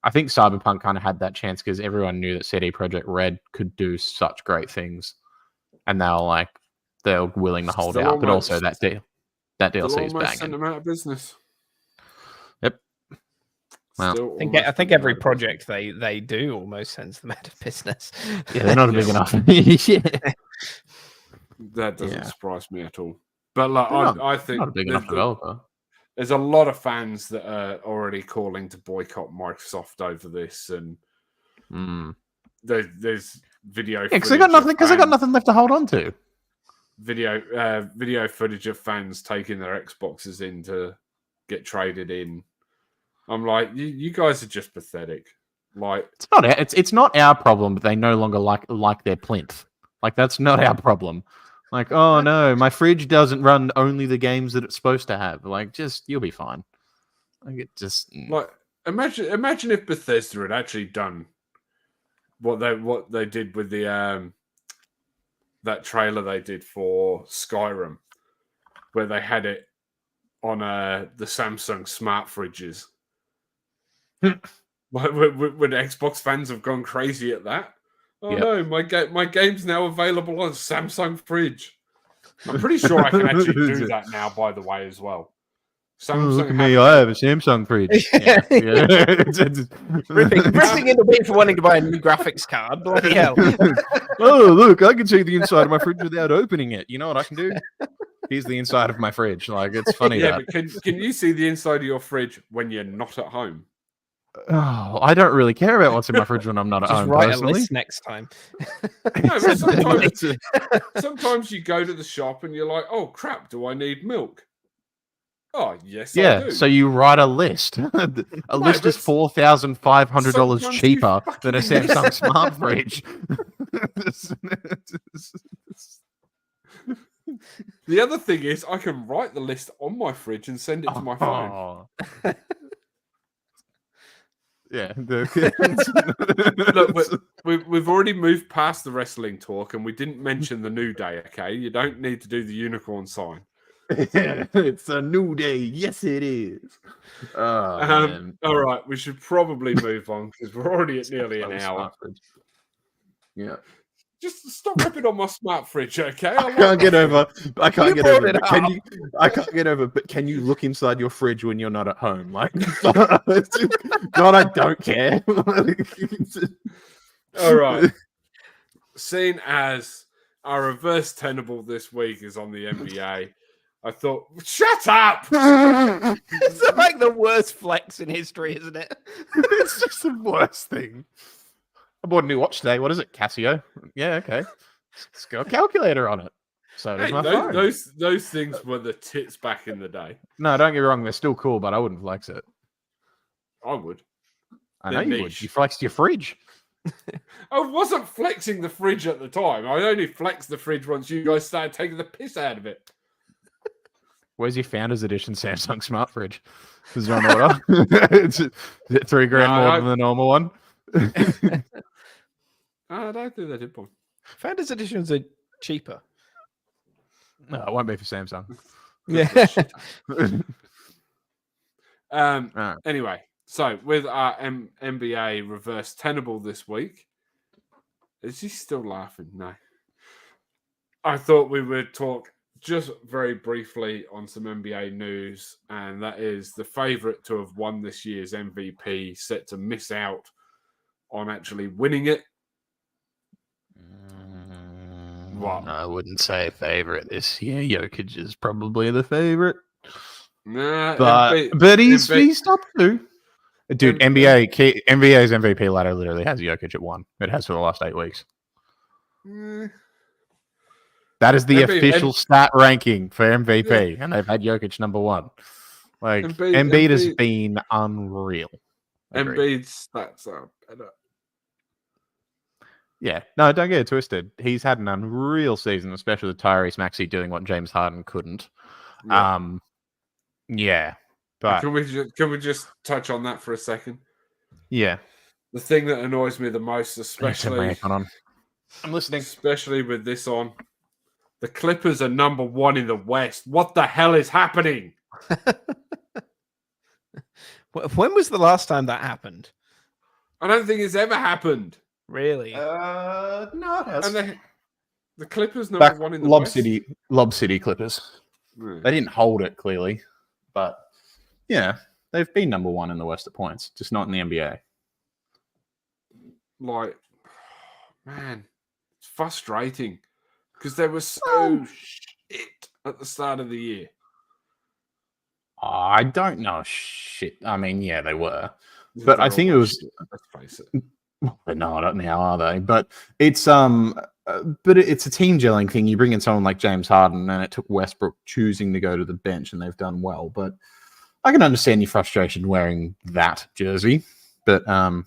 I think Cyberpunk kind of had that chance because everyone knew that CD Projekt Red could do such great things, and they're willing to hold out. But also that DLC is banging. Sent them out of business. Yep. Well, I think every project they do almost sends them out of business. Yeah, they're not big enough. Yeah. That doesn't surprise me at all. But like, I think not a big enough developer. There's a lot of fans that are already calling to boycott Microsoft over this, and there's video. Yeah, because they got nothing left to hold on to. Video footage of fans taking their Xboxes in to get traded in. I'm like, you guys are just pathetic. Like, it's not our problem, but they no longer like their plinth. Like, that's not our problem. Like, oh no, my fridge doesn't run only the games that it's supposed to have. Like, you'll be fine. Like, it just like imagine if Bethesda had actually done what they did with the that trailer they did for Skyrim, where they had it on the Samsung smart fridges. When Xbox fans have gone crazy at that. Oh no, my game's now available on Samsung fridge. I'm pretty sure I can actually do that now, by the way, as well. Samsung look at me, I have a Samsung fridge. Ripping into me for wanting to buy a new graphics card. Bloody hell. Oh, look, I can see the inside of my fridge without opening it. You know what I can do? Here's the inside of my fridge. Like, it's funny. Yeah, but can you see the inside of your fridge when you're not at home? Oh, I don't really care about what's in my fridge when I'm not at home. Write personally. a list next time. No, sometimes you go to the shop and you're like, oh crap, do I need milk? Oh yes, I do. So you write a list. A list is $4,500 cheaper than a Samsung smart fridge. The other thing is, I can write the list on my fridge and send it to my phone. Yeah. Look, we've already moved past the wrestling talk, and we didn't mention the New Day. Okay, you don't need to do the unicorn sign. It's a new day. Yes, it is. Oh, man. All right, we should probably move on because we're already at nearly an hour. Yeah. Just stop ripping on my smart fridge, okay? I can't get over. I can't get over. it Can up. you? I can't get over. But can you look inside your fridge when you're not at home? Like, God, I don't care. All right. Seeing as our Reverse Tenable this week is on the NBA, I thought, shut up! It's like the worst flex in history, isn't it? It's just the worst thing. I bought a new watch today. What is it? Casio? Yeah, okay. It's got a calculator on it. So does Hey, my phone. those things were the tits back in the day. No, don't get me wrong. They're still cool, but I wouldn't flex it. I would. I They're know you would. niche. You flexed your fridge. I wasn't flexing the fridge at the time. I only flexed the fridge once you guys started taking the piss out of it. Where's your Founders Edition Samsung Smart Fridge? Is it on order? Is it $3,000 more than the normal one? I don't think they did one. Founders editions are cheaper. No, it won't be for Samsung. Yeah. Anyway, so with our NBA Reverse Tenable this week, is he still laughing? No. I thought we would talk just very briefly on some NBA news, and that is the favorite to have won this year's MVP set to miss out on actually winning it. What? I wouldn't say favorite this year. Jokic is probably the favorite. Nah, but he's top 2. Dude, NBA's MVP ladder literally has Jokic at 1. It has for the last 8 weeks. That is the official stat ranking for MVP, and they've had Jokic number 1. Like Embiid has been unreal. Embiid's stats are better. Yeah, no, don't get it twisted. He's had an unreal season, especially with Tyrese Maxey doing what James Harden couldn't. Yeah. But can we just touch on that for a second? Yeah, the thing that annoys me the most, especially I'm listening, especially with this on, the Clippers are number 1 in the West. What the hell is happening? When was the last time that happened? I don't think it's ever happened. Really? No, it has. And the Clippers number 1 in the West. Lob City Clippers. They didn't hold it clearly, but yeah, they've been number 1 in the West at points, just not in the NBA. Like, man, it's frustrating because they were so shit at the start of the year. I don't know shit. I mean, yeah, they were, but I think it was. Let's face it. They're not now, are they? But it's it's a team gelling thing. You bring in someone like James Harden, and it took Westbrook choosing to go to the bench, and they've done well. But I can understand your frustration wearing that jersey. But the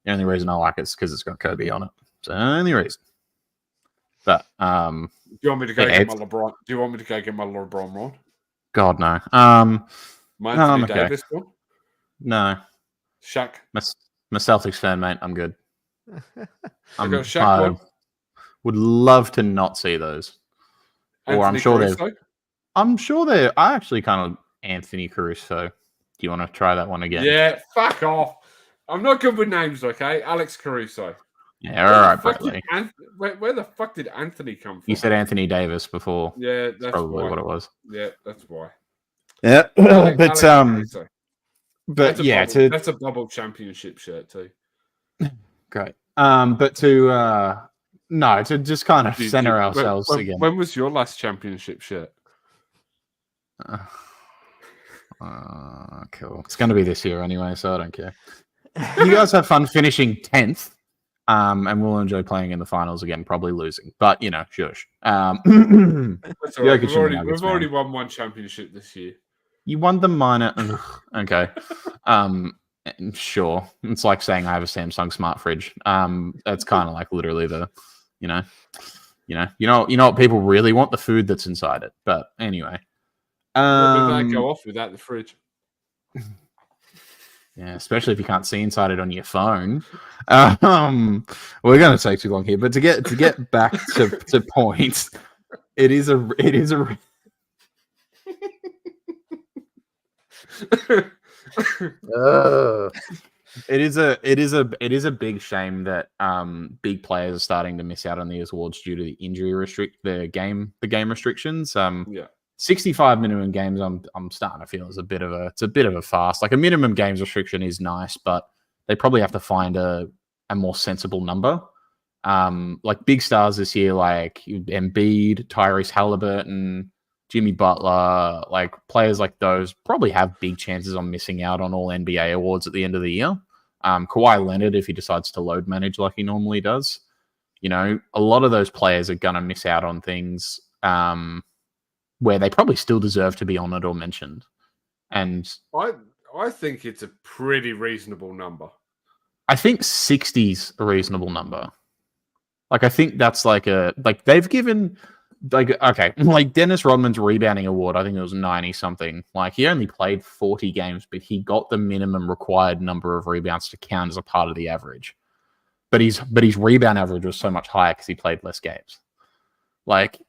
only reason I like it is because it's got Kobe on it. It's the only reason. But do you want me to go get my LeBron? Do you want me to go get my LeBron on? God no. My Anthony Davis one? No. Shaq. I'm a Celtics fan, mate. I'm good. I would love to not see those. Anthony or I'm sure Caruso? I actually kind of Anthony Caruso. Do you want to try that one again? Yeah, fuck off. I'm not good with names, okay? Alex Caruso. Yeah, all right, Bradley. Where the fuck did Anthony come from? You said Anthony Davis before. Yeah, that's probably why. what it was. Yeah, that's why. Yeah, Alex Caruso. But that's a bubble championship shirt too. Great. But to just kind of center ourselves again. When was your last championship shirt? Cool. It's going to be this year anyway, so I don't care. You guys have fun finishing 10th, and we'll enjoy playing in the finals again, probably losing. But, shush. That's all right. We've already won 1 championship this year. You won the minor. Okay. Sure. It's like saying I have a Samsung smart fridge. That's kind of like literally the, you know what people really want, the food that's inside it. But anyway. Where did that go off without the fridge? Yeah, especially if you can't see inside it on your phone. We're going to take too long here, but to get back to points, it is a It is a big shame that big players are starting to miss out on these awards due to the game restrictions. Yeah. 65 minimum games, I'm starting to feel is a bit of a fast. Like a minimum games restriction is nice, but they probably have to find a more sensible number. Like big stars this year, like Embiid, Tyrese Halliburton, Jimmy Butler, like players like those probably have big chances on missing out on all NBA awards at the end of the year. Kawhi Leonard, if he decides to load manage like he normally does, a lot of those players are going to miss out on things where they probably still deserve to be honored or mentioned. And I think it's a pretty reasonable number. I think 60's a reasonable number. Like, I think that's they've given, like Dennis Rodman's rebounding award, I think it was 90 something. Like, he only played 40 games, but he got the minimum required number of rebounds to count as a part of the average. But his rebound average was so much higher because he played less games. Like,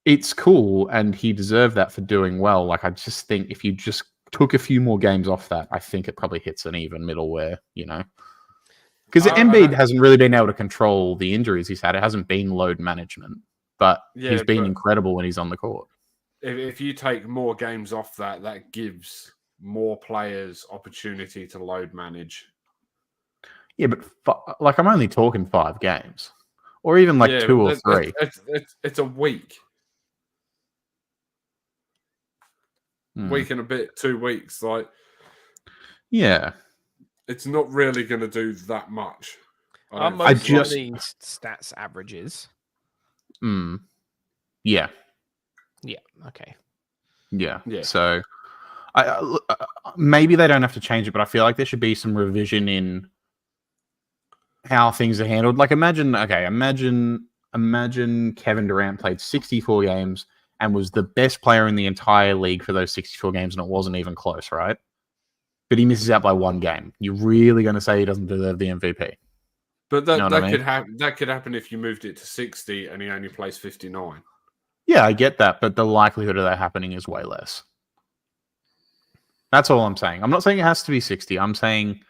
it's cool, and he deserved that for doing well. Like, I just think if you just took a few more games off that, I think it probably hits an even middle where, because Embiid hasn't really been able to control the injuries he's had. It hasn't been load management, but he's been incredible when he's on the court. If you take more games off that gives more players opportunity to load manage. Yeah, but I'm only talking 5 games, or even 2 or 3. It's a week. Week and a bit, 2 weeks. Yeah. It's not really going to do that much. I just these stats averages. Yeah. Yeah. Okay. Yeah. So, maybe they don't have to change it, but I feel like there should be some revision in how things are handled. Like, imagine Kevin Durant played 64 games and was the best player in the entire league for those 64 games, and it wasn't even close, right? But he misses out by 1 game. You're really going to say he doesn't deserve the MVP? But that could happen if you moved it to 60 and he only plays 59. Yeah, I get that, but the likelihood of that happening is way less. That's all I'm saying. I'm not saying it has to be 60. I'm saying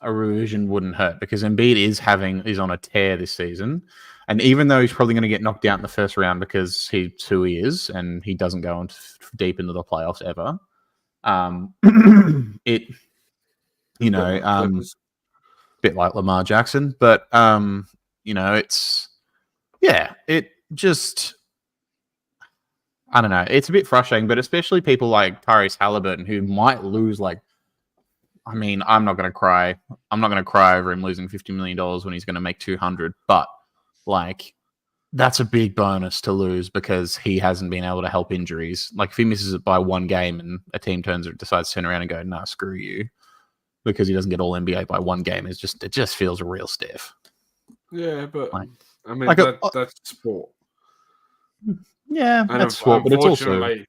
a revision wouldn't hurt, because Embiid is on a tear this season. And even though he's probably going to get knocked out in the first round because he's who he is and he doesn't go on deep into the playoffs ever, it, bit like Lamar Jackson, but it's, it just, I don't know. It's a bit frustrating, but especially people like Tyrese Halliburton, who might lose I'm not going to cry. I'm not going to cry over him losing $50 million when he's going to make 200, but that's a big bonus to lose because he hasn't been able to help injuries. Like, if he misses it by 1 game and a team decides to turn around and go, nah, screw you, because he doesn't get all NBA by 1 game, it just feels real stiff. Yeah, but that's sport. Yeah, that's sport, but it's also...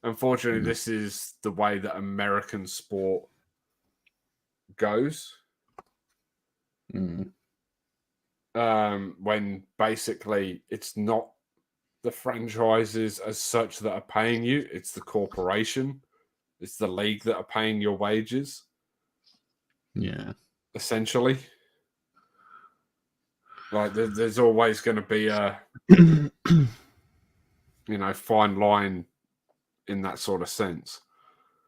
Unfortunately, this is the way that American sport goes. When basically it's not the franchises as such that are paying you, it's the corporation, it's the league that are paying your wages. Yeah, essentially. There's always going to be a fine line in that sort of sense.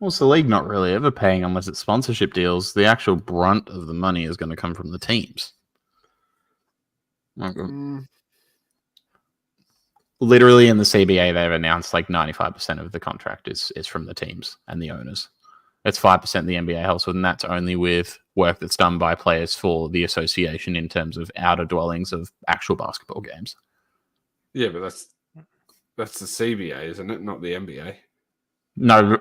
Well, it's the league not really ever paying unless it's sponsorship deals. The actual brunt of the money is going to come from the teams. Literally in the CBA, they've announced 95% of the contract is from the teams and the owners. It's 5% the NBA helps with, and that's only with work that's done by players for the association in terms of outer dwellings of actual basketball games. Yeah, but that's the CBA, isn't it? Not the NBA. No,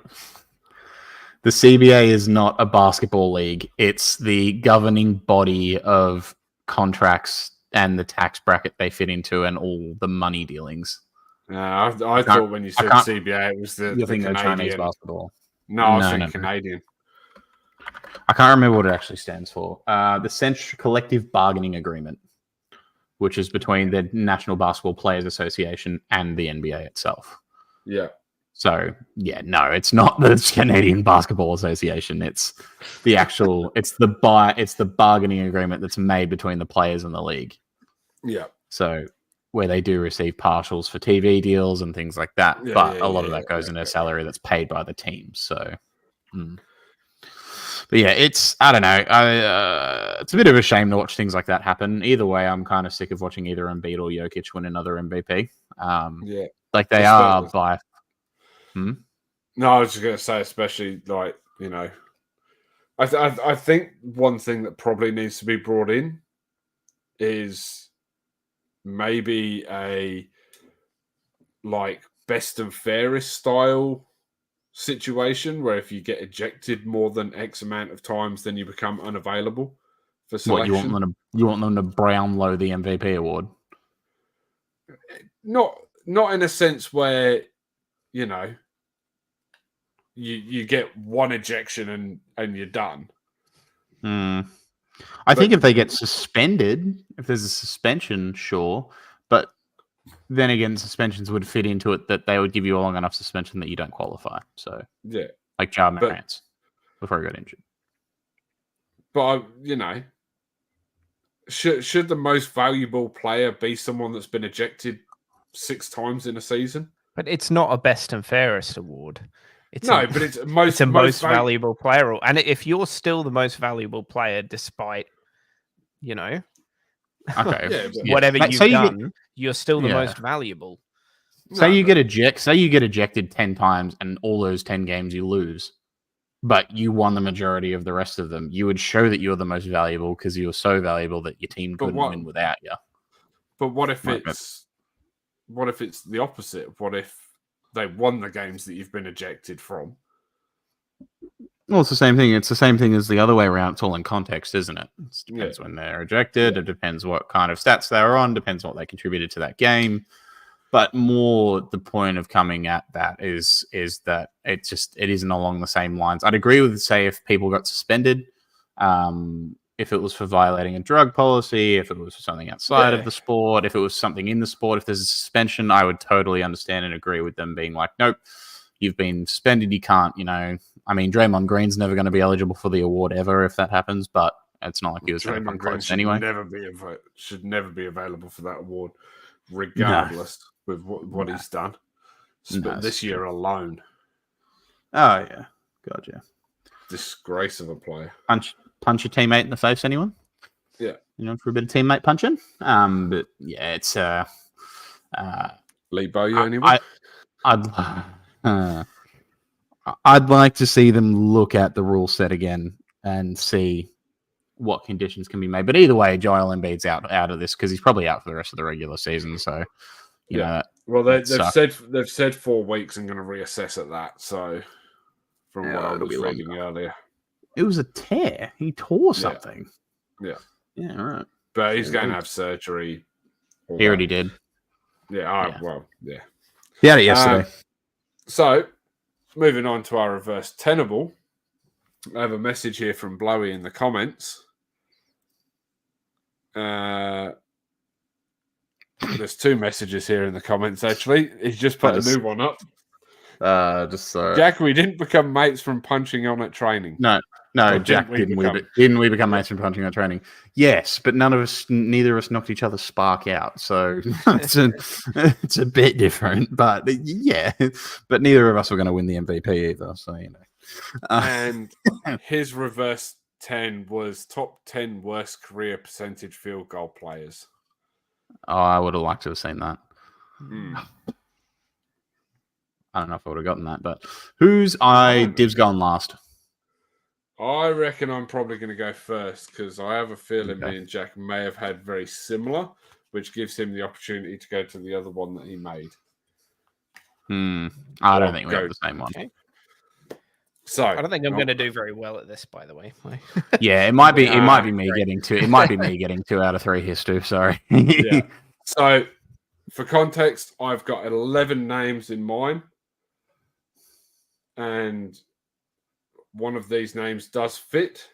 the CBA is not a basketball league. It's the governing body of contracts and the tax bracket they fit into and all the money dealings. I thought when you said CBA, it was the Canadian. Chinese basketball. No, I was thinking Canadian. I can't remember what it actually stands for. The Central Collective Bargaining Agreement, which is between the National Basketball Players Association and the NBA itself. Yeah. So yeah, no, it's not the Canadian Basketball Association. It's the actual. It's the bargaining agreement that's made between the players and the league. Yeah. So where they do receive partials for TV deals and things like that, but a lot of that goes into salary that's paid by the teams. So. But yeah, I don't know. It's a bit of a shame to watch things like that happen. Either way, I'm kind of sick of watching either Embiid or Jokic win another MVP. Like they are by. No, I was just going to say, especially like, you know, I think one thing that probably needs to be brought in is maybe a like best and fairest style situation where if you get ejected more than X amount of times, then you become unavailable for selection. What, you want them to Brownlow the MVP award? Not in a sense where, you know, you get one ejection and you're done. I think if they get suspended, if there's a suspension, sure. But then again, suspensions would fit into it that they would give you a long enough suspension that you don't qualify. So yeah, like Ja Morant before he got injured. But you know, should the most valuable player be someone that's been ejected 6 times in a season? But it's not a best and fairest award. It's a most valuable player. And if you're still the most valuable player, despite, you know, whatever you've done, you're still the most valuable. Say you get ejected 10 times and all those 10 games you lose, but you won the majority of the rest of them. You would show that you're the most valuable because you were so valuable that your team couldn't win without you. But what if it's the opposite? What if they won the games that you've been ejected from? Well, it's the same thing. It's the same thing as the other way around. It's all in context, isn't it? It depends when they're ejected. It depends what kind of stats they were on. Depends what they contributed to that game. But more the point of coming at that is that it isn't along the same lines. I'd agree with, say, if people got suspended, if it was for violating a drug policy, if it was for something outside of the sport, if it was something in the sport, if there's a suspension, I would totally understand and agree with them being like, nope, you've been suspended. You can't, you know, I mean, Draymond Green's never going to be eligible for the award ever if that happens, but it's not like he was going to come close anyway. Should never be available for that award, regardless with what he's done. This year alone. Oh, yeah. God, yeah. Disgrace of a player. Punch your teammate in the face, anyone? Yeah. You know, for a bit of teammate punching. But yeah, it's Lee Bowie, anyone? I'd like to see them look at the rule set again and see what conditions can be made. But either way, Joel Embiid's out of this because he's probably out for the rest of the regular season. So you know. Well, they've said 4 weeks and going to reassess at that. So from what I was reading earlier. It was a tear. He tore something. Yeah. Yeah, right. But he's going to have surgery. He already did. Yeah. Well, yeah. He had it yesterday. So, moving on to our reverse tenable. I have a message here from Blowy in the comments. There's 2 messages here in the comments, actually. He's just put a new one up. Jack, we didn't become mates from punching on at training. No, Jack, didn't we become mates from punching on training? Yes, but neither of us knocked each other's spark out. So it's a bit different, but yeah. But neither of us were going to win the MVP either. So, you know. And his reverse 10 was top 10 worst career percentage field goal players. Oh, I would have liked to have seen that. Mm. I don't know if I would have gotten that, but Div's gone last? I reckon I'm probably going to go first because I have a feeling me and Jack may have had very similar, which gives him the opportunity to go to the other one that he made. I don't think we have the same one. Okay. So I don't think I'm going to do very well at this, by the way. Yeah, it might be me getting 2. It might be me getting 2 out of 3 here, Stu. Sorry. Yeah. So for context, I've got 11 names in mind. And one of these names does fit.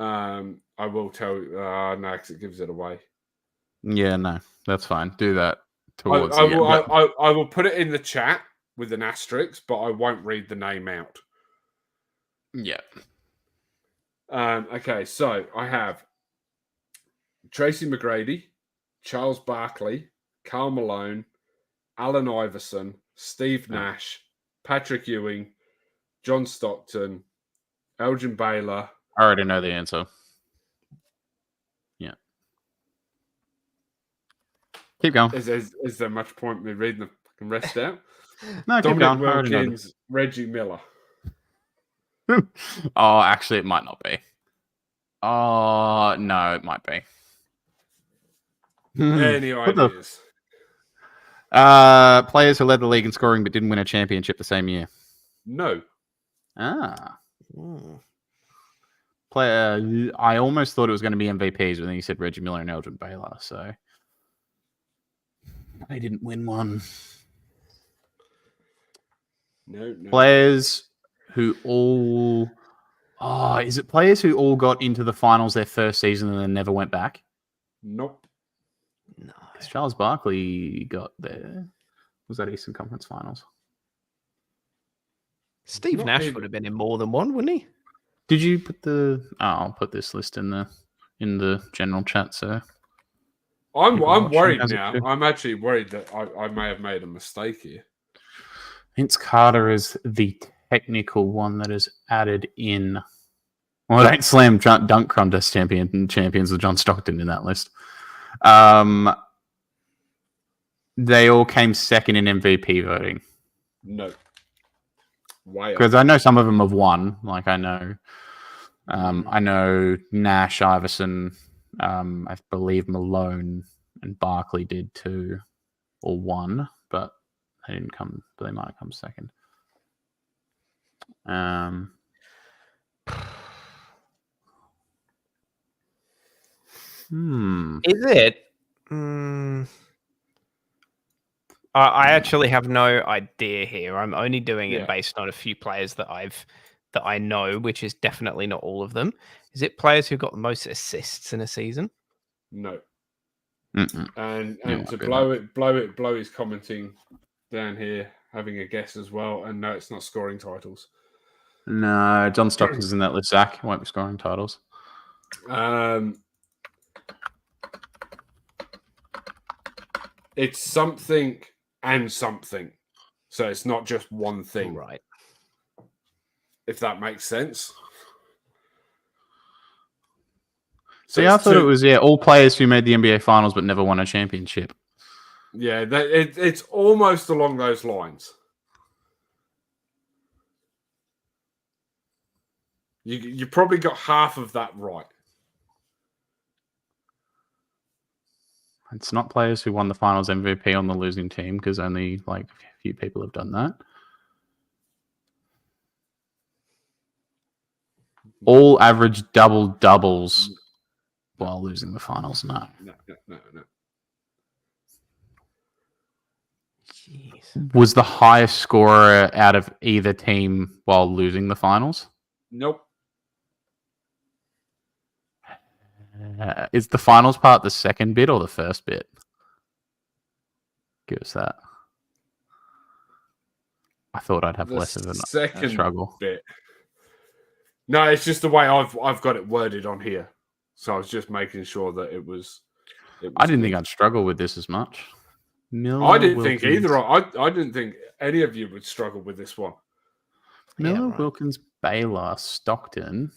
I will tell you, no, because it gives it away. Yeah, no, that's fine. Do that I will put it in the chat with an asterisk, but I won't read the name out. Yeah. Okay, so I have Tracy McGrady, Charles Barkley, Karl Malone, Allen Iverson, Steve Nash, Patrick Ewing, John Stockton, Elgin Baylor. I already know the answer. Yeah. Keep going. Is there much point in me reading the fucking rest out? No, keep Dominic going. I already know Wilkins, Reggie Miller. Oh, actually, it might not be. Oh, no, it might be. Any ideas? Players who led the league in scoring but didn't win a championship the same year. No. Player. I almost thought it was going to be MVPs, but then you said Reggie Miller and Elgin Baylor, so they didn't win one. No. Players who all... Oh, is it players who all got into the finals their first season and then never went back? Nope. No. Charles Barkley got there. Was that Eastern Conference Finals? Steve Nash would have been in more than one, wouldn't he? Did you put the... Oh, I'll put this list in the general chat, so... I'm worried as it now. should. I'm actually worried that I may have made a mistake here. Vince Carter is the technical one that is added in. Well, it ain't slam dunk contest champions with John Stockton in that list. They all came second in MVP voting. No. Way up. Because I know some of them have won. Like I know Nash, Iverson, I believe Malone and Barkley did too, or one, but they didn't come. They might have come second. Is it? I actually have no idea here. I'm only doing it based on a few players that I know, which is definitely not all of them. Is it players who got the most assists in a season? No. Mm-mm. And to blow his commenting down here, having a guess as well. And no, it's not scoring titles. No, John Stockton's in that list. Zach won't be scoring titles. It's something and something. So it's not just one thing. Right. If that makes sense. So I thought it was all players who made the NBA Finals but never won a championship. Yeah, it's almost along those lines. You probably got half of that right. It's not players who won the Finals MVP on the losing team because only like a few people have done that. All average doubles while losing the finals. No. Jeez. Was the highest scorer out of either team while losing the finals? Nope. Is the finals part the second bit or the first bit? Give us that. I thought I'd have less of a struggle. Bit. No, it's just the way I've got it worded on here. So I was just making sure that it was I didn't think I'd struggle with this as much. I didn't think either. I didn't think any of you would struggle with this one. Miller, Wilkins, Baylor, Stockton.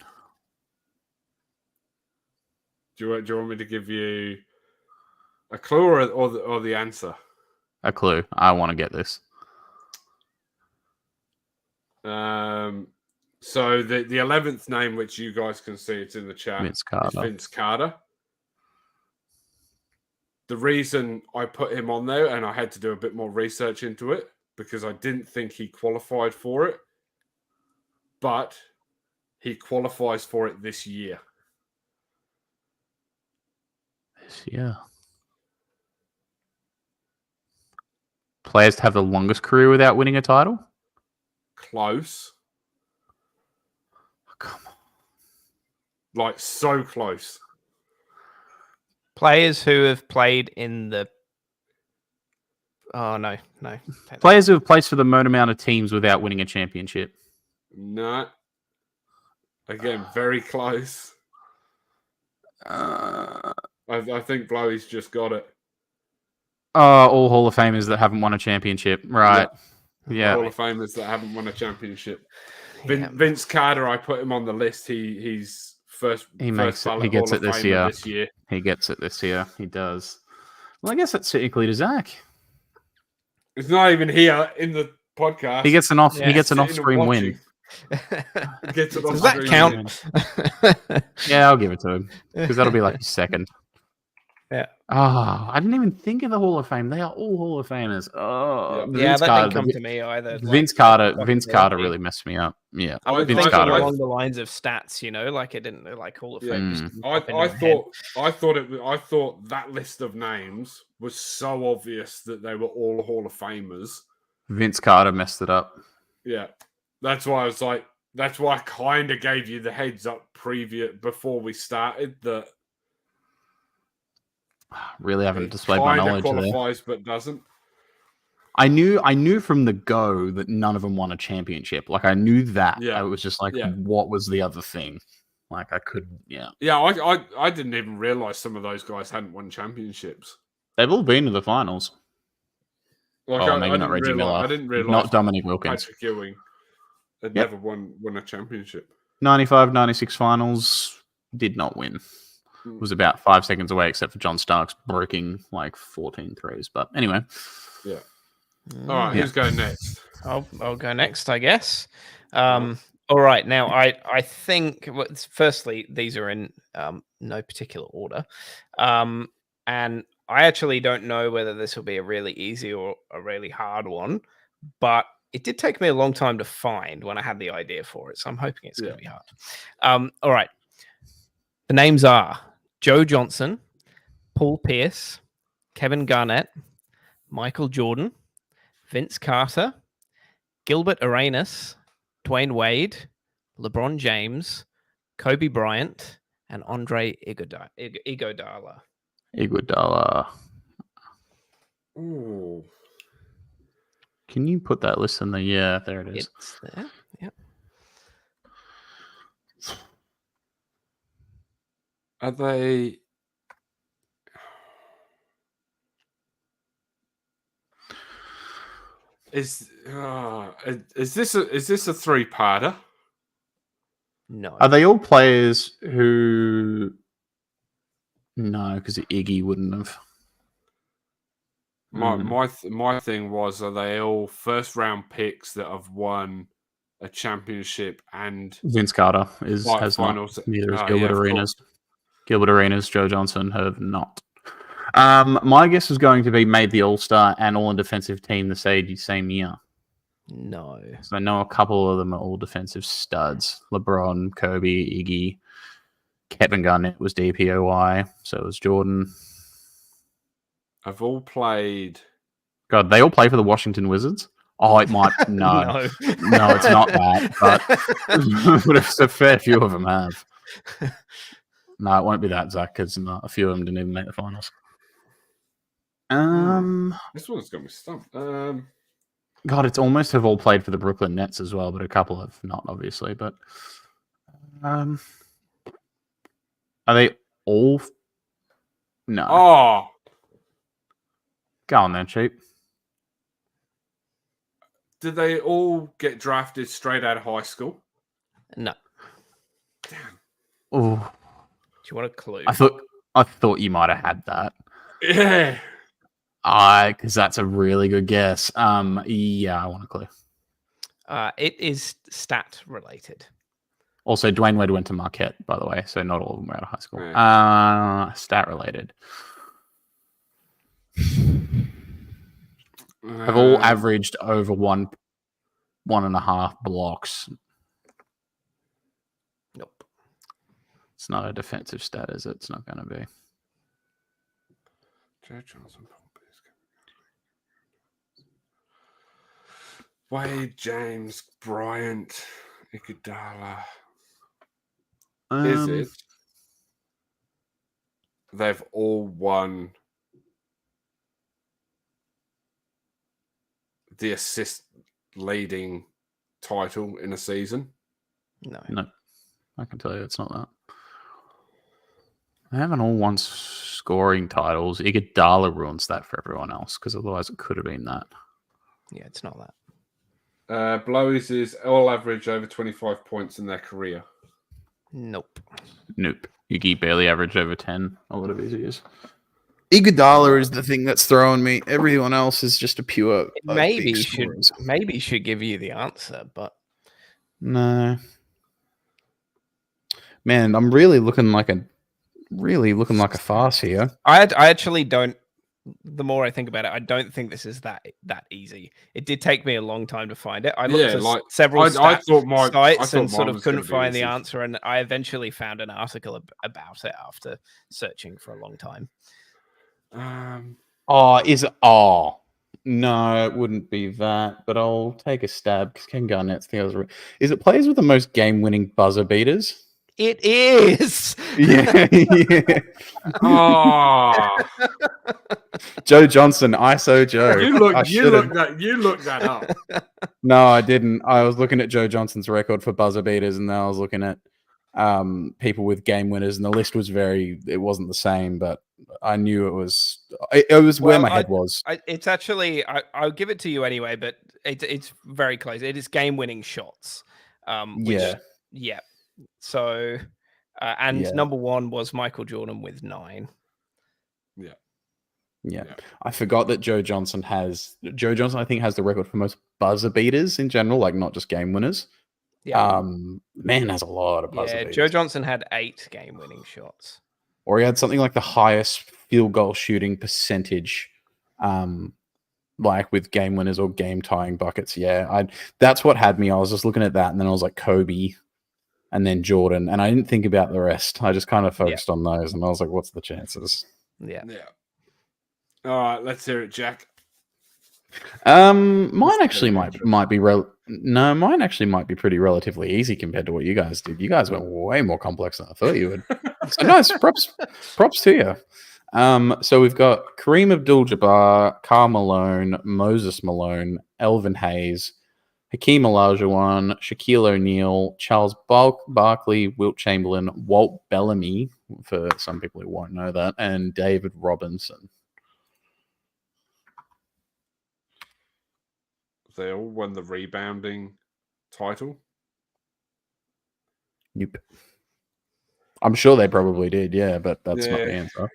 Do you want me to give you a clue or the answer? A clue. I want to get this. So the 11th name, which you guys can see, it's in the chat, Vince Carter. is Vince Carter. The reason I put him on there, and I had to do a bit more research into it, because I didn't think he qualified for it, but he qualifies for it this year. This year. Players to have the longest career without winning a title? Close. Oh, come on. Like, so close. Players who have played in the Oh no. Players who have placed for the most amount of teams without winning a championship. No. Again, very close. Uh, I think Blowy's just got it. all Hall of Famers that haven't won a championship. Right. Yeah. Hall of Famers that haven't won a championship. Yeah. Vince Carter, I put him on the list. He's first. He makes it. He gets it this year. He gets it this year. He does. Well, I guess that's technically to Zach. It's not even here in the podcast. He gets an off. Yeah. He gets an off-screen win. Gets an Does that off-screen count? win. Yeah, I'll give it to him because that'll be like his second. Yeah. Oh, I didn't even think of the Hall of Fame. They are all Hall of Famers. Oh, Yeah, Vince that Carter, didn't come to me either. Vince Carter really messed me up. Yeah, I would Vince think Carter. along the lines of stats, like it didn't like Hall of Fame. Just didn't pop into my head. I thought that list of names was so obvious that they were all Hall of Famers. Vince Carter messed it up. Yeah, that's why I was like, that's why I kind of gave you the heads up before we started that. Really haven't displayed my knowledge qualifies, there. But doesn't. I knew from the go that none of them won a championship. Like I knew that. Yeah. I was just like, what was the other thing? Like I couldn't. Yeah. Yeah, I didn't even realize some of those guys hadn't won championships. They've all been to the finals. Like maybe not Reggie Miller. I didn't realize not Dominic Wilkins. Patrick Ewing had never won a championship. 95, 96 finals did not win. Was about 5 seconds away, except for John Starks breaking like 14 threes. But anyway. Yeah. All right, who's going next? I'll go next, I guess. All right. Now, I think, firstly, these are in no particular order. And I actually don't know whether this will be a really easy or a really hard one. But it did take me a long time to find when I had the idea for it. So I'm hoping it's going to be hard. All right. The names are Joe Johnson, Paul Pierce, Kevin Garnett, Michael Jordan, Vince Carter, Gilbert Arenas, Dwayne Wade, LeBron James, Kobe Bryant, and Andre Iguodala. Ooh. Can you put that list in there? Yeah, there it is. It's there. Yep. Are they? Is this a three-parter? No. Are they all players who? No, because Iggy wouldn't have. My thing was, are they all first-round picks that have won a championship and Vince Carter has finals? not. Neither is Gilbert Arenas. Gilbert Arenas, Joe Johnson have not. My guess is going to be made the All-Star and All-Defensive team the same year. No. So I know a couple of them are all defensive studs. LeBron, Kobe, Iggy, Kevin Garnett was DPOY. So was Jordan. Have all played. God, they all play for the Washington Wizards? Oh, it might. No. No, it's not that. But a fair few of them have. No, it won't be that, Zach, because a few of them didn't even make the finals. This one's got me stumped. God, it's almost have all played for the Brooklyn Nets as well, but a couple have not, obviously. But are they all? No. Oh, go on then, cheap. Did they all get drafted straight out of high school? No. Damn. Oh. Do you want a clue? I thought you might have had that. Yeah. Because that's a really good guess. Yeah, I want a clue. It is stat related. Also, Dwayne Wade went to Marquette, by the way, so not all of them were out of high school. Right. Stat related. Have all averaged over 1.5 blocks. Nope. It's not a defensive stat, is it? It's not going to be. Joe Johnson, Wade, James, Bryant, Iguodala. Is it? They've all won the assist leading title in a season. No. I can tell you it's not that. They haven't all won scoring titles. Iguodala ruins that for everyone else because otherwise it could have been that. Yeah, it's not that. Blowies is all average over 25 points in their career. Nope. Iggy barely averaged over 10 a lot of his years. Iguodala is the thing that's throwing me. Everyone else is just a pure. Maybe should give you the answer, but no. Man, I'm really looking like a farce here. I actually don't. The more I think about it, I don't think this is that easy. It did take me a long time to find it. I looked at several sites and sort of couldn't find the answer, and I eventually found an article about it after searching for a long time. No, it wouldn't be that, but I'll take a stab because Ken Garnett's the other. Is it players with the most game-winning buzzer beaters? It is. Yeah. Joe Johnson, ISO Joe. You looked that up. No, I didn't. I was looking at Joe Johnson's record for buzzer beaters, and then I was looking at people with game winners, and the list was it wasn't the same, but I knew it was where my head was. It's actually, I'll give it to you anyway, but it's very close. It is game-winning shots. Yeah. So, number one was Michael Jordan with 9. Yeah. I forgot that Joe Johnson, I think, has the record for most buzzer beaters in general, like not just game winners. Yeah. Man has a lot of buzzer beaters. Joe Johnson had 8 game-winning shots. Or he had something like the highest field goal shooting percentage, like with game winners or game tying buckets. Yeah, that's what had me. I was just looking at that, and then I was like Kobe, and then Jordan, and I didn't think about the rest. I just kind of focused on those, and I was like, "What's the chances?" Yeah. All right, let's hear it, Jack. Mine actually might be mine actually might be pretty relatively easy compared to what you guys did. You guys went way more complex than I thought you would. So nice, props to you. So we've got Kareem Abdul-Jabbar, Karl Malone, Moses Malone, Elvin Hayes, Hakeem Olajuwon, Shaquille O'Neal, Charles Barkley, Wilt Chamberlain, Walt Bellamy, for some people who won't know that, and David Robinson. They all won the rebounding title. Nope. I'm sure they probably did, yeah, but that's not the answer.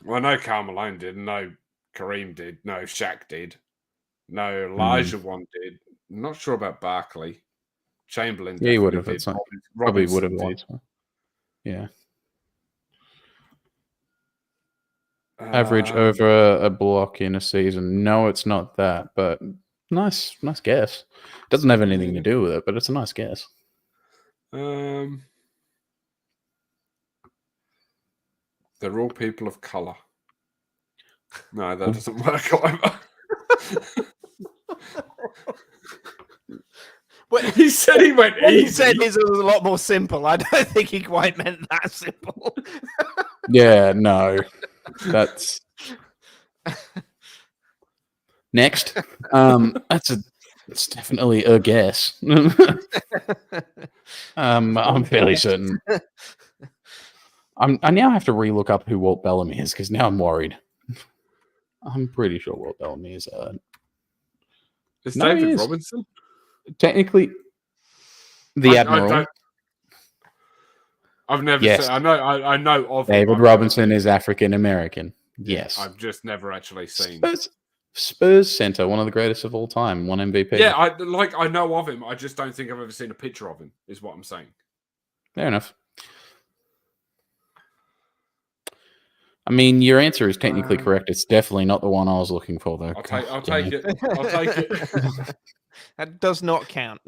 Well, no, Karl Malone did. No, Kareem did. No, Shaq did. No, Olajuwon did. I'm not sure about Barkley. Chamberlain. Yeah, he would have. Probably would have. Yeah. Average over a block in a season. No, it's not that, but nice guess. Doesn't have anything to do with it, but it's a nice guess. They're all people of color. No, that doesn't work either. Well, he said he went easy. He said his was a lot more simple. I don't think he quite meant that simple. Yeah, no. That's next. That's definitely a guess. I'm fairly certain. I now have to relook up who Walt Bellamy is because now I'm worried. I'm pretty sure Walt Bellamy is. Is David Robinson? Technically, the Admiral. I've never seen. I know of David Robinson is African American. Yes, I've just never actually seen Spurs center, one of the greatest of all time, won MVP. Yeah, I know of him. I just don't think I've ever seen a picture of him. Is what I'm saying. Fair enough. I mean, your answer is technically correct. It's definitely not the one I was looking for, though. I'll take it. I'll take it. That does not count.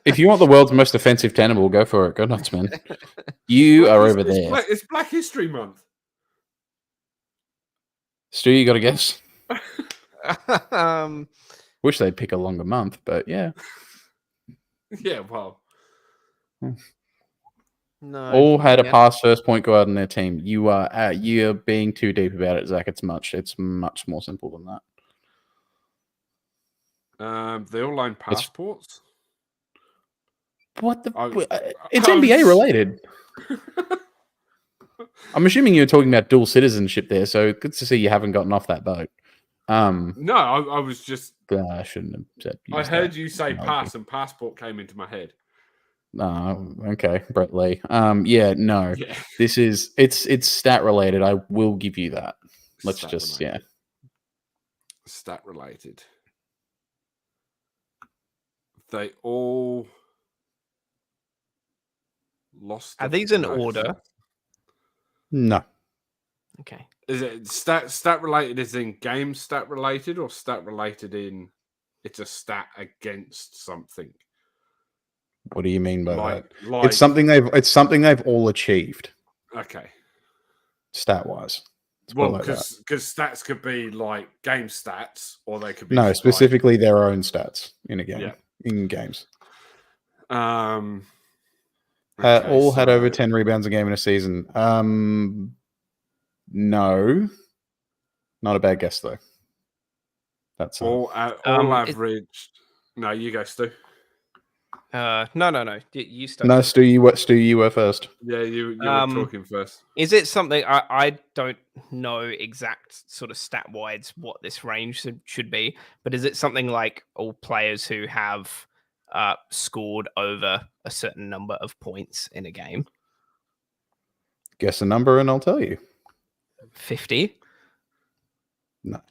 If you want the world's most offensive Tenable, go for it. Go nuts, man. You are over there. It's Black History Month. Stu, you got a guess? Wish they'd pick a longer month, but yeah. Yeah, well. No. All had a pass first point guard in their team. You're being too deep about it, Zach. It's much more simple than that. They all own passports. What the? I- It's I was- NBA related. I'm assuming you're talking about dual citizenship there, so good to see you haven't gotten off that boat. No, I was just. I shouldn't have said. I heard you say analogy. pass, and passport came into my head. Okay, Brett Lee. Yeah, no. Yeah. This is it's stat related. I will give you that. Let's Stat just related. Stat related. They all lost. Are these in order? No. Okay. Is it stat related? Is in game stat related, or stat related in it's a stat against something? What do you mean by that? Like It's something they've all achieved, okay. stat wise. Well, because stats could be like game stats, or they could be No, just specifically their own stats in a game. Yeah. In games. All Had over 10 rebounds a game in a season. No. Not a bad guess though. That's all average. No, you go, Stu. No. You start. No, Stu, you were first. Yeah, you were talking first. Is it something I don't know exact sort of stat wise what this range should be, but is it something like all players who have scored over a certain number of points in a game? Guess a number and I'll tell you. 50? No.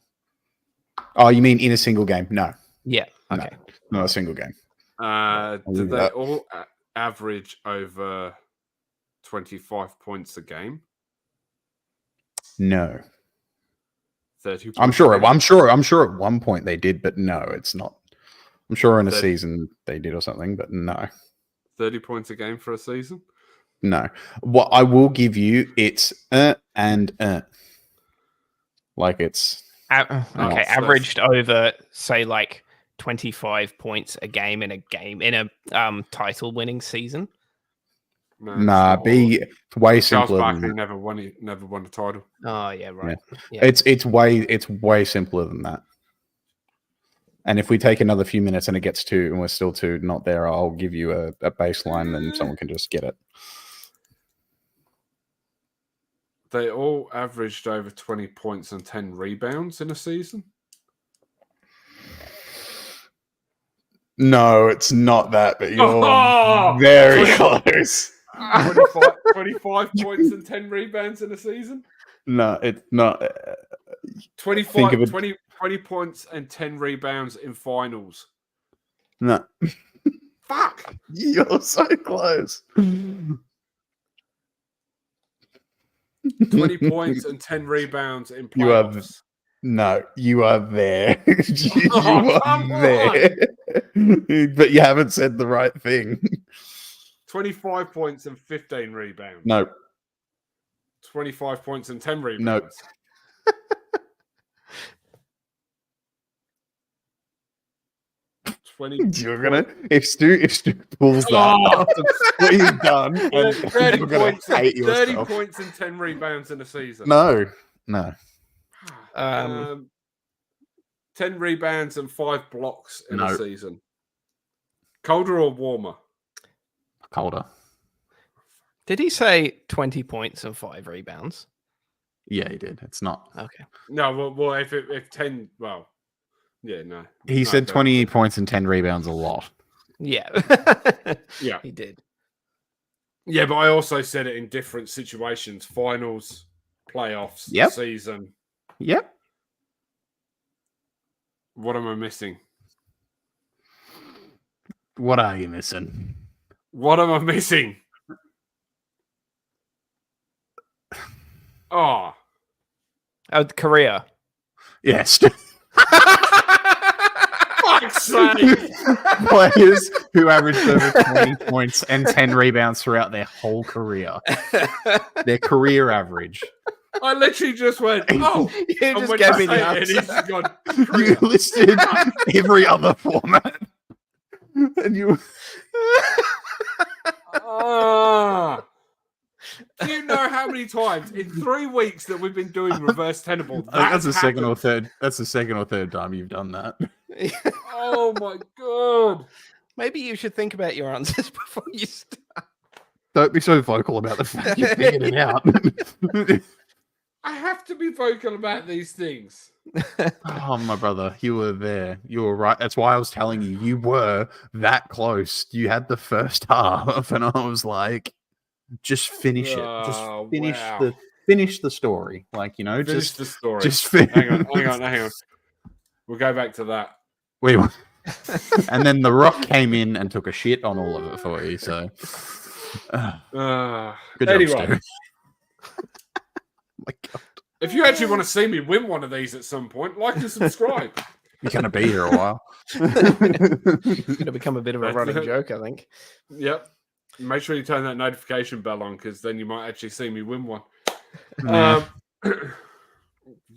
Oh, you mean in a single game? No. Yeah. Okay. No, not a single game. Do they all average over 25 points a game? No. 30. I'm sure at one point they did, but no, it's not. I'm sure in a season they did or something, but no. 30 points a game for a season? No. What I will give you, it's like it's Okay, averaged over, say, like 25 points a game in a title winning season. No, be way simpler. Charles Barkley never won a title. Oh yeah, right. Yeah. It's way simpler than that. And if we take another few minutes and it gets to and we're still not there, I'll give you a baseline and someone can just get it. They all averaged over 20 points and 10 rebounds in a season? No, it's not that, but you're very close. 25 points and 10 rebounds in a season? No, it's not. 20 points and 10 rebounds in finals. No. Fuck! You're so close. 20 points and 10 rebounds in playoffs. You are there. you are there. But you haven't said the right thing. 25 points and 15 rebounds. No. 25 points and 10 rebounds. No. You're gonna if Stu pulls that after what you've done, 30 points and 10 rebounds in a season. No. 10 rebounds and 5 blocks in a season. Colder or warmer? Colder. Did he say 20 points and 5 rebounds? Yeah, he did. It's not. Okay. No, well, if 10, well, yeah, no. He said 20 points and 10 rebounds a lot. Yeah. Yeah. He did. Yeah, but I also said it in different situations. Finals, playoffs, season. Yep. What am I missing? What are you missing? What am I missing? Oh. Korea. Yes. Fuck's sake. Players who averaged over 20 points and 10 rebounds throughout their whole career. Their career average. I literally just went, oh. You just gave me the answer. You listed every other format. And you... Do you know how many times in 3 weeks that we've been doing Reverse Tenable? I think that's the second or third. That's the second or third time you've done that. Oh my god! Maybe you should think about your answers before you start. Don't be so vocal about the fact you figured it out. I have to be vocal about these things. Oh, my brother, you were there. You were right. That's why I was telling you, you were that close. You had the first half, and I was like, just finish it. Just finish the story. Like, you know, Finish just the story. Just hang on. We'll go back to that. And then the Rock came in and took a shit on all of it for you. So, good job, Stu. My God. If you actually want to see me win one of these at some point, like and subscribe. You're going to be here a while. It's going to become a bit of a running joke, I think. Yep. Make sure you turn that notification bell on, because then you might actually see me win one. Yeah.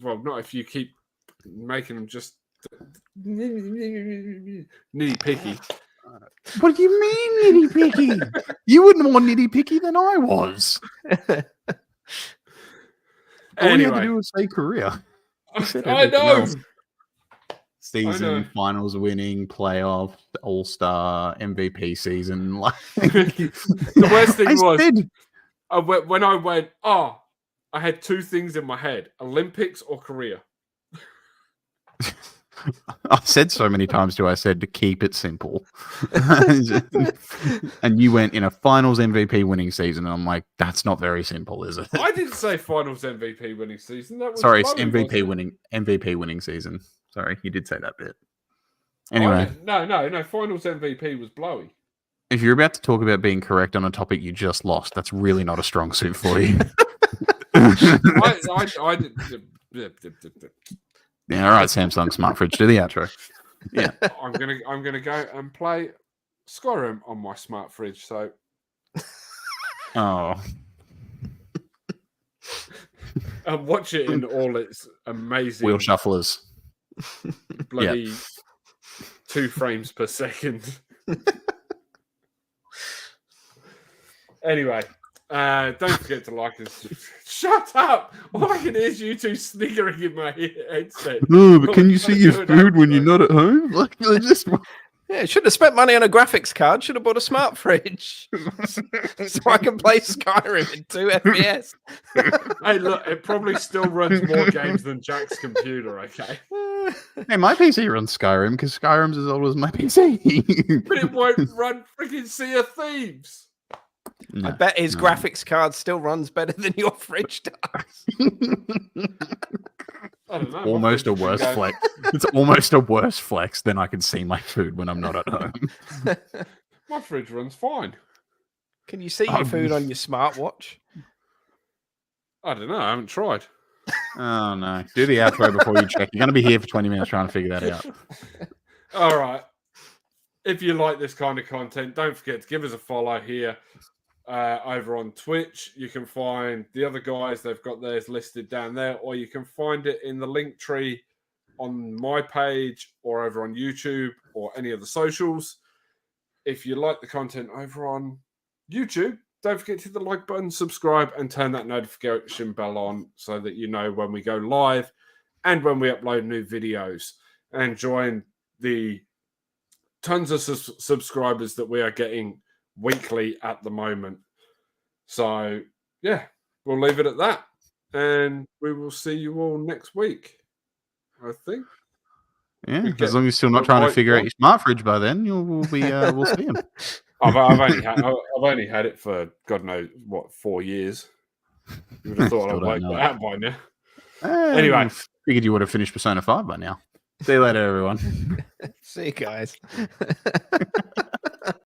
Well, not if you keep making them just nitty-picky. What do you mean nitty-picky? You were more nitty-picky than I was. All you had to do was say Korea. I know. Season, finals winning, playoff, all-star, MVP season. Like, the worst thing was when I went, I had 2 things in my head: Olympics or Korea. I said so many times I said to keep it simple. And you went in a finals MVP winning season, and I'm like, that's not very simple, is it? I didn't say finals MVP winning season. That was sorry, it's MVP winning season. Sorry, you did say that bit. Anyway. No, finals MVP was blowy. If you're about to talk about being correct on a topic you just lost, that's really not a strong suit for you. I did. Yeah, all right, Samsung Smart Fridge, do the outro. Yeah, I'm gonna go and play Skyrim on my smart fridge. So, and watch it in all its amazing wheel shufflers, bloody 2 frames per second. Anyway. Don't forget to like us. Shut up! All I can hear is you 2 sniggering in my headset. No, but can you see your food when you're not at home? Like, just... Yeah, should have spent money on a graphics card. Should have bought a smart fridge so I can play Skyrim in 2 FPS. Hey, look, it probably still runs more games than Jack's computer. Okay. Hey, my PC runs Skyrim because Skyrim's as old as my PC. But it won't run freaking Sea of Thieves. No, I bet his graphics card still runs better than your fridge does. I don't know. Almost a worse flex. It's almost a worse flex than I can see my food when I'm not at home. My fridge runs fine. Can you see your food on your smartwatch? I don't know. I haven't tried. Oh, no. Do the outro before you check. You're going to be here for 20 minutes trying to figure that out. All right. If you like this kind of content, don't forget to give us a follow here. Over on Twitch, you can find the other guys. They've got theirs listed down there, or you can find it in the link tree on my page or over on YouTube or any of the socials. If you like the content over on YouTube, don't forget to hit the like button, subscribe, and turn that notification bell on so that you know when we go live and when we upload new videos, and join the tons of subscribers that we are getting weekly at the moment. So yeah, we'll leave it at that, and we will see you all next week, I think. Yeah, as long as you're still not trying to figure out your smart fridge by then, we'll see him. I've only had it for God knows what 4 years. You would have thought I'd worked that out by now. Anyway, figured you would have finished Persona 5 by now. See you later, everyone. See you guys.